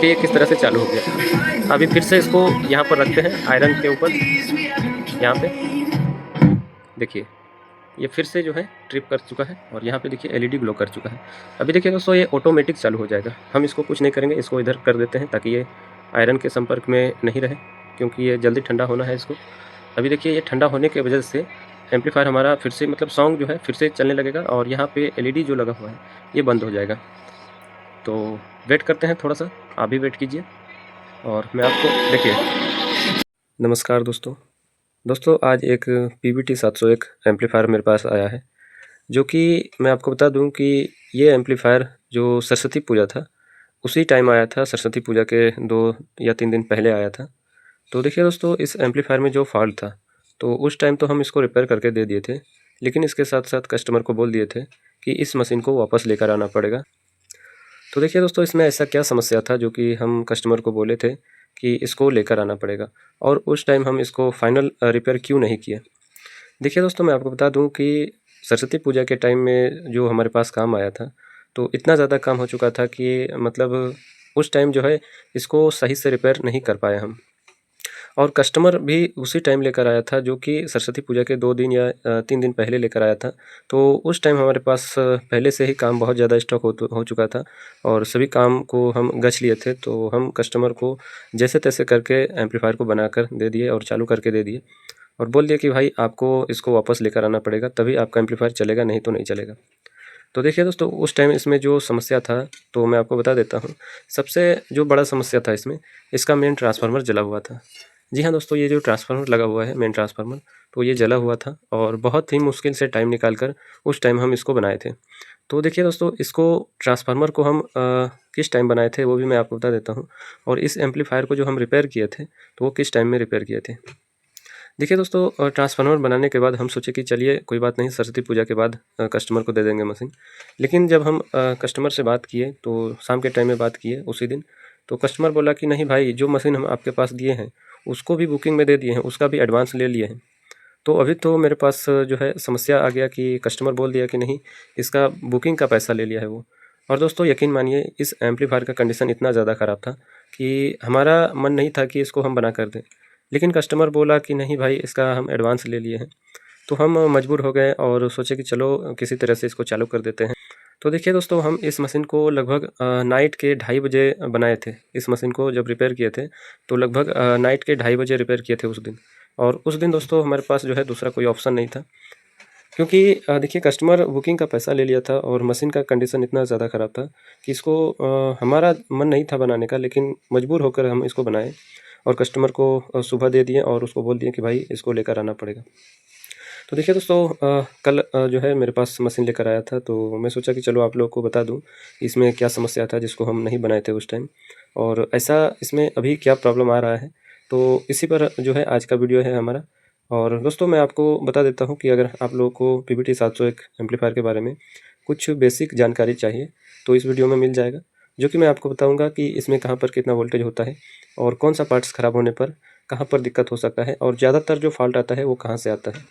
देखिए ये किस तरह से चालू हो गया। अभी फिर से इसको यहाँ पर रखते हैं आयरन के ऊपर, यहाँ पे देखिए ये फिर से जो है ट्रिप कर चुका है और यहाँ पे देखिए एलईडी ग्लो कर चुका है। अभी देखिए दोस्तों ये ऑटोमेटिक चालू हो जाएगा। हम इसको कुछ नहीं करेंगे, इसको इधर कर देते हैं ताकि ये आयरन के संपर्क में नहीं रहे, क्योंकि ये जल्दी ठंडा होना है इसको। अभी देखिए ये ठंडा होने की वजह से एम्पलीफायर हमारा फिर से मतलब सॉन्ग जो है फिर से चलने लगेगा और यहाँ पे एलईडी जो लगा हुआ है ये बंद हो जाएगा। तो वेट करते हैं थोड़ा सा, आप भी वेट कीजिए और मैं आपको देखिए। नमस्कार दोस्तों आज एक PVT 701 एम्पलीफायर मेरे पास आया है, जो कि मैं आपको बता दूं कि ये एम्पलीफायर जो सरस्वती पूजा था उसी टाइम आया था। सरस्वती पूजा के 2 या 3 दिन पहले आया था। तो देखिए दोस्तों इस एम्पलीफायर में जो फॉल्ट था तो उस टाइम तो हम इसको रिपेयर करके दे दिए थे, लेकिन इसके साथ साथ कस्टमर को बोल दिए थे कि इस मशीन को वापस लेकर आना पड़ेगा। तो देखिए दोस्तों इसमें ऐसा क्या समस्या था जो कि हम कस्टमर को बोले थे कि इसको लेकर आना पड़ेगा, और उस टाइम हम इसको फाइनल रिपेयर क्यों नहीं किए। देखिए दोस्तों मैं आपको बता दूं कि सरस्वती पूजा के टाइम में जो हमारे पास काम आया था तो इतना ज़्यादा काम हो चुका था कि मतलब उस टाइम जो है इसको सही से रिपेयर नहीं कर पाए हम, और कस्टमर भी उसी टाइम लेकर आया था जो कि सरस्वती पूजा के 2 दिन या 3 दिन पहले लेकर आया था। तो उस टाइम हमारे पास पहले से ही काम बहुत ज़्यादा स्टॉक हो चुका था और सभी काम को हम गछ लिए थे। तो हम कस्टमर को जैसे तैसे करके एम्पलीफायर को बनाकर दे दिए और चालू करके दे दिए और बोल दिया कि भाई आपको इसको वापस लेकर आना पड़ेगा, तभी आपका एम्पलीफायर चलेगा, नहीं तो नहीं चलेगा। तो देखिए दोस्तों उस टाइम इसमें जो समस्या था तो मैं आपको बता देता हूँ। सबसे जो बड़ा समस्या था इसमें, इसका मेन ट्रांसफार्मर जला हुआ था। जी हाँ दोस्तों, ये जो ट्रांसफार्मर लगा हुआ है मेन ट्रांसफार्मर, तो ये जला हुआ था और बहुत ही मुश्किल से टाइम निकाल कर उस टाइम हम इसको बनाए थे। तो देखिए दोस्तों इसको ट्रांसफार्मर को हम किस टाइम बनाए थे वो भी मैं आपको बता देता हूँ, और इस एम्पलीफायर को जो हम रिपेयर किए थे तो वो किस टाइम में रिपेयर किए थे। देखिए दोस्तों ट्रांसफार्मर बनाने के बाद हम सोचे कि चलिए कोई बात नहीं, सरस्वती पूजा के बाद कस्टमर को दे देंगे मशीन। लेकिन जब हम कस्टमर से बात किए तो शाम के टाइम में बात किए उसी दिन, तो कस्टमर बोला कि नहीं भाई जो मशीन हम आपके पास दिए हैं उसको भी बुकिंग में दे दिए हैं, उसका भी एडवांस ले लिए हैं। तो अभी तो मेरे पास जो है समस्या आ गया कि कस्टमर बोल दिया कि नहीं इसका बुकिंग का पैसा ले लिया है वो। और दोस्तों यकीन मानिए इस एम्पलीफायर का कंडीशन इतना ज़्यादा ख़राब था कि हमारा मन नहीं था कि इसको हम बना कर दें, लेकिन कस्टमर बोला कि नहीं भाई इसका हम एडवांस ले लिए हैं। तो हम मजबूर हो गए और सोचे कि चलो किसी तरह से इसको चालू कर देते हैं। तो देखिए दोस्तों हम इस मशीन को लगभग नाइट के 2:30 बजे बनाए थे। इस मशीन को जब रिपेयर किए थे तो लगभग नाइट के 2:30 बजे रिपेयर किए थे उस दिन। और उस दिन दोस्तों हमारे पास जो है दूसरा कोई ऑप्शन नहीं था, क्योंकि देखिए कस्टमर बुकिंग का पैसा ले लिया था और मशीन का कंडीशन इतना ज़्यादा ख़राब था कि इसको हमारा मन नहीं था बनाने का, लेकिन मजबूर होकर हम इसको बनाए और कस्टमर को सुबह दे दिए और उसको बोल दिए कि भाई इसको लेकर आना पड़ेगा। तो देखिए दोस्तों कल जो है मेरे पास मशीन लेकर आया था, तो मैं सोचा कि चलो आप लोगों को बता दूं इसमें क्या समस्या था जिसको हम नहीं बनाए थे उस टाइम, और ऐसा इसमें अभी क्या प्रॉब्लम आ रहा है। तो इसी पर जो है आज का वीडियो है हमारा। और दोस्तों मैं आपको बता देता हूं कि अगर आप लोगों को PVT 701 एम्पलीफायर के बारे में कुछ बेसिक जानकारी चाहिए तो इस वीडियो में मिल जाएगा, जो कि मैं आपको बताऊँगा कि इसमें कहाँ पर कितना वोल्टेज होता है और कौन सा पार्ट्स ख़राब होने पर कहाँ पर दिक्कत हो सकता है, और ज़्यादातर जो फॉल्ट आता है वो कहाँ से आता है।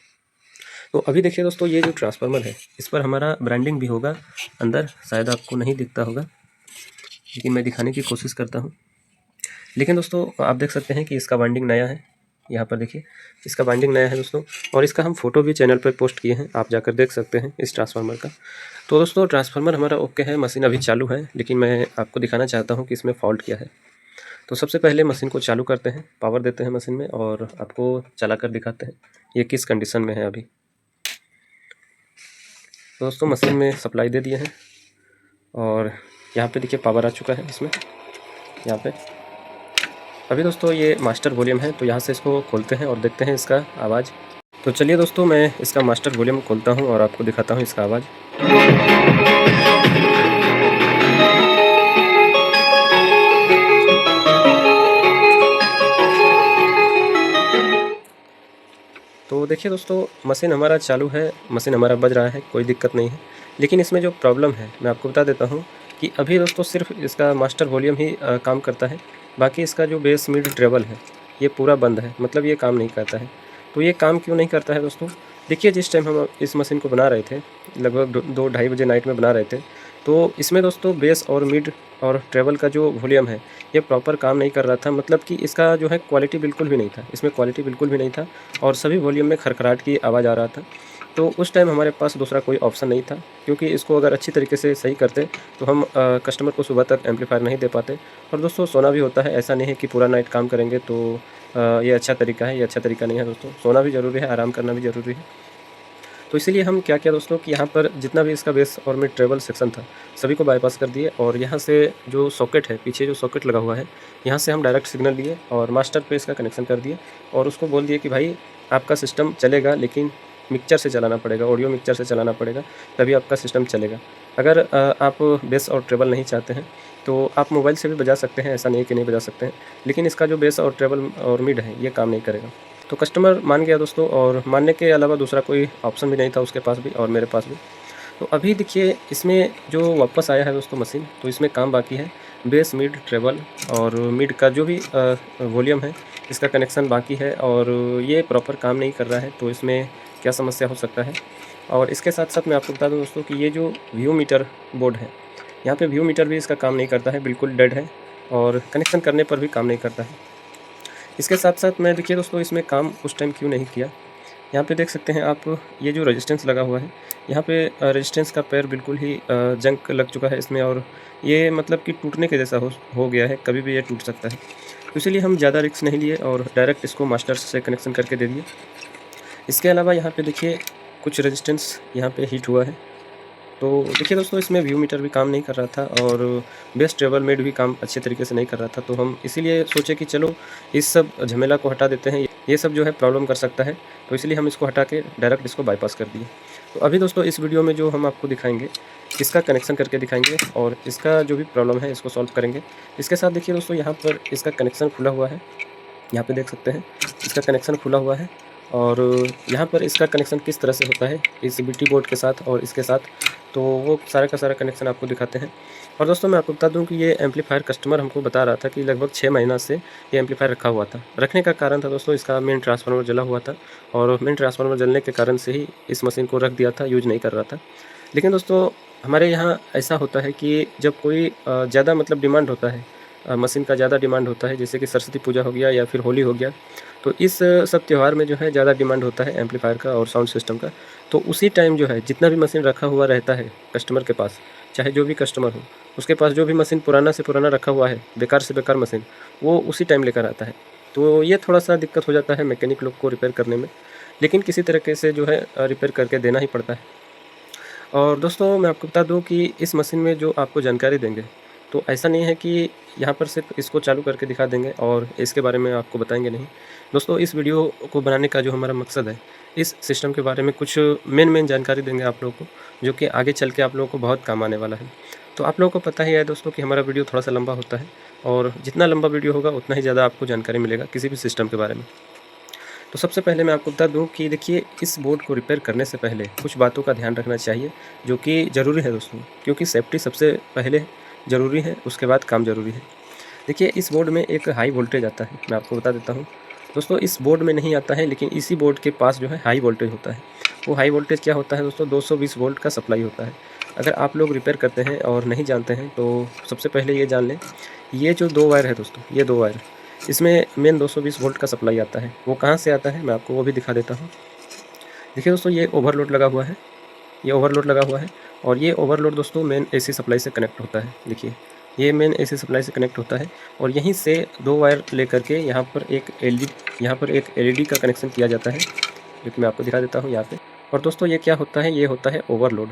तो अभी देखिए दोस्तों ये जो ट्रांसफार्मर है इस पर हमारा ब्रांडिंग भी होगा अंदर, शायद आपको नहीं दिखता होगा लेकिन मैं दिखाने की कोशिश करता हूँ। लेकिन दोस्तों आप देख सकते हैं कि इसका बाइंडिंग नया है, यहाँ पर देखिए इसका बाइंडिंग नया है दोस्तों, और इसका हम फ़ोटो भी चैनल पर पोस्ट किए हैं, आप जाकर देख सकते हैं इस ट्रांसफार्मर का। तो दोस्तों ट्रांसफार्मर हमारा ओके है, मशीन अभी चालू है, लेकिन मैं आपको दिखाना चाहता हूँ कि इसमें फ़ॉल्ट क्या है। तो सबसे पहले मशीन को चालू करते हैं, पावर देते हैं मशीन में और आपको चला कर दिखाते हैं ये किस कंडीशन में है अभी। तो दोस्तों मशीन में सप्लाई दे दिए हैं और यहाँ पे देखिए पावर आ चुका है इसमें, यहाँ पे। अभी दोस्तों ये मास्टर वॉल्यूम है, तो यहाँ से इसको खोलते हैं और देखते हैं इसका आवाज़। तो चलिए दोस्तों मैं इसका मास्टर वॉल्यूम खोलता हूँ और आपको दिखाता हूँ इसका आवाज़। तो देखिए दोस्तों मशीन हमारा चालू है, मशीन हमारा बज रहा है, कोई दिक्कत नहीं है। लेकिन इसमें जो प्रॉब्लम है मैं आपको बता देता हूँ कि अभी दोस्तों सिर्फ इसका मास्टर वॉल्यूम ही काम करता है, बाकी इसका जो बेस मिड ट्रेबल है ये पूरा बंद है, मतलब ये काम नहीं करता है। तो ये काम क्यों नहीं करता है दोस्तों, देखिए जिस टाइम हम इस मशीन को बना रहे थे लगभग 2-2:30 बजे नाइट में बना रहे थे, तो इसमें दोस्तों बेस और मिड और ट्रेबल का जो वॉल्यूम है ये प्रॉपर काम नहीं कर रहा था, मतलब कि इसका जो है क्वालिटी बिल्कुल भी नहीं था, इसमें क्वालिटी बिल्कुल भी नहीं था और सभी वॉल्यूम में खरखराहट की आवाज़ आ रहा था। तो उस टाइम हमारे पास दूसरा कोई ऑप्शन नहीं था, क्योंकि इसको अगर अच्छी तरीके से सही करते तो हम कस्टमर को सुबह तक एम्पलीफायर नहीं दे पाते। और दोस्तों सोना भी होता है, ऐसा नहीं है कि पूरा नाइट काम करेंगे तो ये अच्छा तरीका है, ये अच्छा तरीका नहीं है दोस्तों। सोना भी ज़रूरी है, आराम करना भी ज़रूरी है। तो इसीलिए हम क्या किया दोस्तों कि यहाँ पर जितना भी इसका बेस और मिड ट्रेबल सेक्शन था सभी को बाईपास कर दिए, और यहाँ से जो सॉकेट है, पीछे जो सॉकेट लगा हुआ है, यहाँ से हम डायरेक्ट सिग्नल लिए और मास्टर पे इसका कनेक्शन कर दिए और उसको बोल दिए कि भाई आपका सिस्टम चलेगा लेकिन मिक्सचर से चलाना पड़ेगा, ऑडियो मिक्सचर से चलाना पड़ेगा, तभी आपका सिस्टम चलेगा। अगर आप बेस और ट्रेबल नहीं चाहते हैं तो आप मोबाइल से भी बजा सकते हैं, ऐसा नहीं कि नहीं बजा सकते हैं, लेकिन इसका जो बेस और ट्रेबल और मिड है ये काम नहीं करेगा। तो कस्टमर मान गया दोस्तों, और मानने के अलावा दूसरा कोई ऑप्शन भी नहीं था उसके पास भी और मेरे पास भी। तो अभी देखिए इसमें जो वापस आया है दोस्तों मशीन, तो इसमें काम बाकी है। बेस, मिड, ट्रेबल और मिड का जो भी वॉल्यूम है इसका कनेक्शन बाकी है और ये प्रॉपर काम नहीं कर रहा है। तो इसमें क्या समस्या हो सकता है, और इसके साथ साथ मैं आपको बता दूं दोस्तों कि ये जो व्यू मीटर बोर्ड है, यहाँ पे व्यू मीटर भी इसका काम नहीं करता है, बिल्कुल डेड है और कनेक्शन करने पर भी काम नहीं करता है। इसके साथ साथ मैं देखिए दोस्तों इसमें काम उस टाइम क्यों नहीं किया, यहाँ पे देख सकते हैं आप, ये जो रेजिस्टेंस लगा हुआ है यहाँ पे रेजिस्टेंस का पैर बिल्कुल ही जंग लग चुका है इसमें, और ये मतलब कि टूटने के जैसा हो गया है, कभी भी ये टूट सकता है। तो इसीलिए हम ज़्यादा रिस्क नहीं लिए और डायरेक्ट इसको मास्टर से कनेक्शन करके दे दिए। इसके अलावा यहाँ पे देखिए कुछ रेजिस्टेंस यहाँ पे हीट हुआ है। तो देखिए दोस्तों इसमें व्यू मीटर भी काम नहीं कर रहा था और बेस ट्रेबल मेड भी काम अच्छे तरीके से नहीं कर रहा था। तो हम इसीलिए सोचे कि चलो इस सब झमेला को हटा देते हैं, ये सब जो है प्रॉब्लम कर सकता है, तो इसलिए हम इसको हटा के डायरेक्ट इसको बाईपास कर दिए। तो अभी दोस्तों इस वीडियो में जो हम आपको दिखाएंगे इसका कनेक्शन करके दिखाएंगे और इसका जो भी प्रॉब्लम है इसको सॉल्व करेंगे। इसके साथ देखिए दोस्तों यहाँ पर इसका कनेक्शन खुला हुआ है, यहाँ पे देख सकते हैं इसका कनेक्शन खुला हुआ है, और यहाँ पर इसका कनेक्शन किस तरह से होता है इस बीटी बोर्ड के साथ और इसके साथ, तो वो सारा का सारा कनेक्शन आपको दिखाते हैं। और दोस्तों मैं आपको बता दूं कि ये एम्पलीफायर कस्टमर हमको बता रहा था कि लगभग 6 महीना से ये एम्पलीफायर रखा हुआ था। रखने का कारण था दोस्तों इसका मेन ट्रांसफार्मर जला हुआ था, और मेन ट्रांसफार्मर जलने के कारण से ही इस मशीन को रख दिया था, यूज नहीं कर रहा था। लेकिन दोस्तों हमारे यहाँ ऐसा होता है कि जब कोई ज़्यादा मतलब डिमांड होता है, मशीन का ज़्यादा डिमांड होता है, जैसे कि सरस्वती पूजा हो गया या फिर होली हो गया, तो इस सब त्यौहार में जो है ज़्यादा डिमांड होता है एम्पलीफायर का और साउंड सिस्टम का। तो उसी टाइम जो है जितना भी मशीन रखा हुआ रहता है कस्टमर के पास, चाहे जो भी कस्टमर हो, उसके पास जो भी मशीन पुराना से पुराना रखा हुआ है, बेकार से बेकार मशीन, वो उसी टाइम लेकर आता है। तो ये थोड़ा सा दिक्कत हो जाता है मैकेनिक लोग को रिपेयर करने में, लेकिन किसी तरीके से जो है रिपेयर करके देना ही पड़ता है। और दोस्तों मैं आपको बता दूं कि इस मशीन में जो आपको जानकारी देंगे, तो ऐसा नहीं है कि यहाँ पर सिर्फ इसको चालू करके दिखा देंगे और इसके बारे में आपको बताएंगे नहीं। दोस्तों इस वीडियो को बनाने का जो हमारा मकसद है, इस सिस्टम के बारे में कुछ मेन जानकारी देंगे आप लोगों को, जो कि आगे चल के आप लोगों को बहुत काम आने वाला है। तो आप लोगों को पता ही है दोस्तों कि हमारा वीडियो थोड़ा सा लंबा होता है, और जितना लंबा वीडियो होगा उतना ही ज़्यादा आपको जानकारी मिलेगा किसी भी सिस्टम के बारे में। तो सबसे पहले मैं आपको बता दूं कि देखिए इस बोर्ड को रिपेयर करने से पहले कुछ बातों का ध्यान रखना चाहिए, जो कि ज़रूरी है दोस्तों, क्योंकि सेफ्टी सबसे पहले ज़रूरी है, उसके बाद काम ज़रूरी है। देखिए इस बोर्ड में एक हाई वोल्टेज आता है, मैं आपको बता देता हूँ दोस्तों, इस बोर्ड में नहीं आता है, लेकिन इसी बोर्ड के पास जो है हाई वोल्टेज होता है। वो हाई वोल्टेज क्या होता है दोस्तों, 220 वोल्ट का सप्लाई होता है। अगर आप लोग रिपेयर करते हैं और नहीं जानते हैं तो सबसे पहले ये जान लें, ये जो 2 वायर है दोस्तों, ये 2 वायर, इसमें मेन 220 वोल्ट का सप्लाई आता है। वो कहाँ से आता है मैं आपको वो भी दिखा देता हूँ। देखिए दोस्तों ये ओवरलोड लगा हुआ है, ये ओवरलोड लगा हुआ है, और ये ओवरलोड दोस्तों मेन एसी सप्लाई से कनेक्ट होता है। देखिए ये मेन एसी सप्लाई से कनेक्ट होता है, और यहीं से 2 वायर लेकर के यहाँ पर एक एलईडी का कनेक्शन किया जाता है, जो कि मैं आपको दिखा देता हूँ यहाँ पे। और दोस्तों ये क्या होता है, ये होता है ओवरलोड।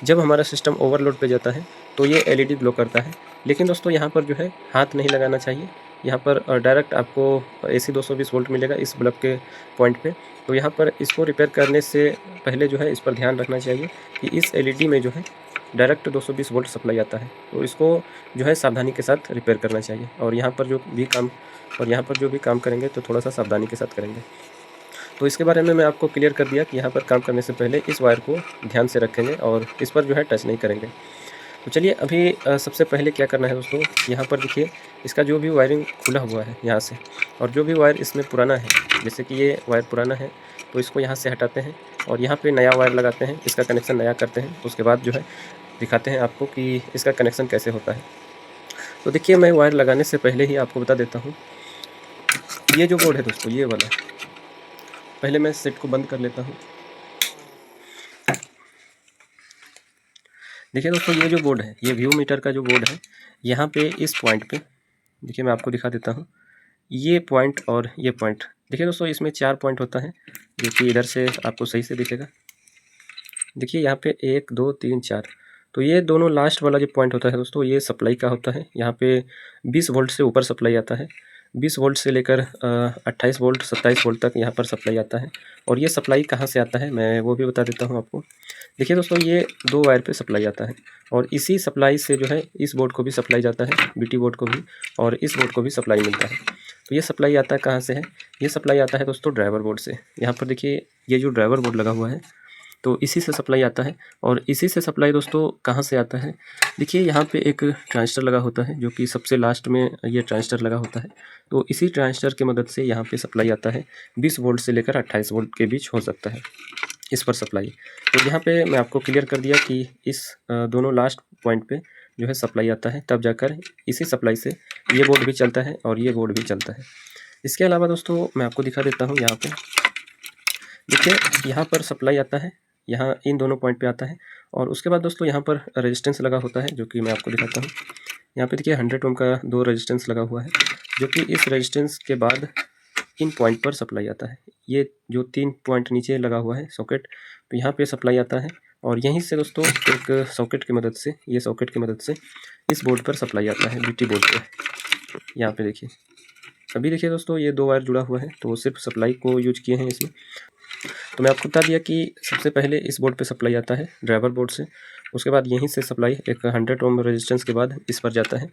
जब हमारा सिस्टम ओवरलोड पे जाता है तो ये एलईडी ग्लो करता है। लेकिन दोस्तों यहाँ पर जो है हाथ नहीं लगाना चाहिए, यहाँ पर डायरेक्ट आपको एसी 220 वोल्ट मिलेगा इस बल्ब के पॉइंट पे। तो यहाँ पर इसको रिपेयर करने से पहले जो है इस पर ध्यान रखना चाहिए कि इस एलईडी में जो है डायरेक्ट 220 वोल्ट सप्लाई आता है, तो इसको जो है सावधानी के साथ रिपेयर करना चाहिए। और यहाँ पर जो भी काम करेंगे तो थोड़ा सा सावधानी के साथ करेंगे। तो इसके बारे में मैं आपको क्लियर कर दिया कि यहाँ पर काम करने से पहले इस वायर को ध्यान से रखेंगे और इस पर जो है टच नहीं करेंगे। तो चलिए अभी सबसे पहले क्या करना है दोस्तों, यहाँ पर देखिए इसका जो भी वायरिंग खुला हुआ है यहाँ से, और जो भी वायर इसमें पुराना है, जैसे कि ये वायर पुराना है तो इसको यहाँ से हटाते हैं और यहाँ पे नया वायर लगाते हैं, इसका कनेक्शन नया करते हैं। उसके बाद जो है दिखाते हैं आपको कि इसका कनेक्शन कैसे होता है। तो देखिए, मैं वायर लगाने से पहले ही आपको बता देता हूँ, ये जो बोर्ड है दोस्तों, ये वाला, पहले मैं सेट को बंद कर लेता हूँ। देखिए दोस्तों, ये जो बोर्ड है, ये व्यू मीटर का जो बोर्ड है, यहाँ पे इस पॉइंट पे देखिए, मैं आपको दिखा देता हूँ, ये पॉइंट और ये पॉइंट। देखिए दोस्तों, इसमें 4 पॉइंट होता है, जो कि इधर से आपको सही से दिखेगा। देखिए यहाँ पे 1 2 3 4, तो ये दोनों लास्ट वाला जो पॉइंट होता है दोस्तों, ये सप्लाई का होता है। यहाँ पे 20 वोल्ट से ऊपर सप्लाई आता है, 20 वोल्ट से लेकर 28 वोल्ट 27 वोल्ट तक यहाँ पर सप्लाई आता है। और ये सप्लाई कहाँ से आता है, मैं वो भी बता देता हूँ आपको। देखिए दोस्तों, ये 2 वायर पे सप्लाई आता है, और इसी सप्लाई से जो है इस बोर्ड को भी सप्लाई जाता है, बीटी बोर्ड को भी, और इस बोर्ड को भी सप्लाई मिलता है। तो ये सप्लाई आता है कहाँ से है, ये सप्लाई आता है दोस्तों ड्राइवर बोर्ड से। यहाँ पर देखिए, ये जो ड्राइवर बोर्ड लगा हुआ है, तो इसी से सप्लाई आता है। और इसी से सप्लाई दोस्तों कहाँ से आता है, देखिए यहाँ पे एक ट्रांजिस्टर लगा होता है, जो कि सबसे लास्ट में ये ट्रांजिस्टर लगा होता है। तो इसी ट्रांजिस्टर की मदद से यहाँ पे सप्लाई आता है, 20 वोल्ट से लेकर 28 वोल्ट के बीच हो सकता है इस पर सप्लाई। तो यहाँ पे मैं आपको क्लियर कर दिया कि इस दोनों लास्ट पॉइंट पे जो है सप्लाई आता है, तब जाकर इसी सप्लाई से ये बोर्ड भी चलता है और ये बोर्ड भी चलता है। इसके अलावा दोस्तों मैं आपको दिखा देता हूँ, यहाँ पे देखिए, यहाँ पर सप्लाई आता है, यहाँ इन दोनों पॉइंट पे आता है। और उसके बाद दोस्तों यहाँ पर रेजिस्टेंस लगा होता है, जो कि मैं आपको दिखाता हूँ। यहाँ पे देखिए 100 ओम का 2 रेजिस्टेंस लगा हुआ है, जो कि इस रेजिस्टेंस के बाद इन पॉइंट पर सप्लाई आता है। ये जो 3 पॉइंट नीचे लगा हुआ है सॉकेट, तो यहाँ पे सप्लाई आता है, और यहीं से दोस्तों एक सॉकेट की मदद से, ये सॉकेट की मदद से इस बोर्ड पर सप्लाई आता है, बीटी बोर्ड पर। यहाँ पे देखिए, अभी देखिए दोस्तों, ये 2 वायर जुड़ा हुआ है, तो वो सिर्फ सप्लाई को यूज किए हैं इसमें। तो मैं आपको बता दिया कि सबसे पहले इस बोर्ड पे सप्लाई आता है ड्राइवर बोर्ड से, उसके बाद यहीं से सप्लाई एक 100 ओम रेजिस्टेंस के बाद इस पर जाता है।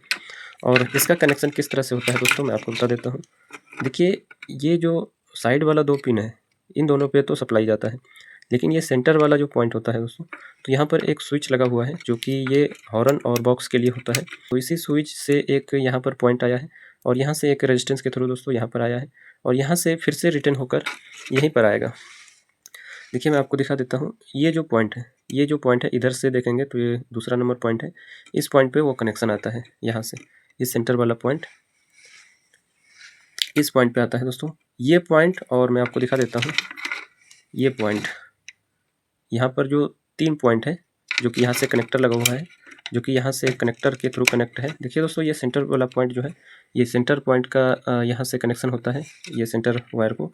और इसका कनेक्शन किस तरह से होता है दोस्तों, मैं आपको बता देता हूँ। देखिए, ये जो साइड वाला 2 पिन है, इन दोनों पे तो सप्लाई जाता है, लेकिन ये सेंटर वाला जो पॉइंट होता है दोस्तों, तो यहाँ पर एक स्विच लगा हुआ है, जो कि ये हॉर्न और बॉक्स के लिए होता है। तो इसी स्विच से एक यहाँ पर पॉइंट आया है, और यहाँ से एक रेजिस्टेंस के थ्रू दोस्तों यहाँ पर आया है, और यहाँ से फिर से रिटर्न होकर यहीं पर आएगा। देखिए, मैं आपको दिखा देता हूँ, ये जो पॉइंट है, ये जो पॉइंट है, इधर से देखेंगे तो ये दूसरा नंबर पॉइंट है, इस पॉइंट पे वो कनेक्शन आता है, यहाँ से इस सेंटर वाला पॉइंट इस पॉइंट पे आता है दोस्तों, ये पॉइंट। और मैं आपको दिखा देता हूँ, ये पॉइंट, यहाँ पर जो 3 पॉइंट है, जो कि यहाँ से कनेक्टर लगा हुआ है, जो कि यहाँ से कनेक्टर के थ्रू कनेक्ट है। देखिए दोस्तों, ये सेंटर वाला पॉइंट जो है, ये सेंटर पॉइंट का यहाँ से कनेक्शन होता है, ये सेंटर वायर को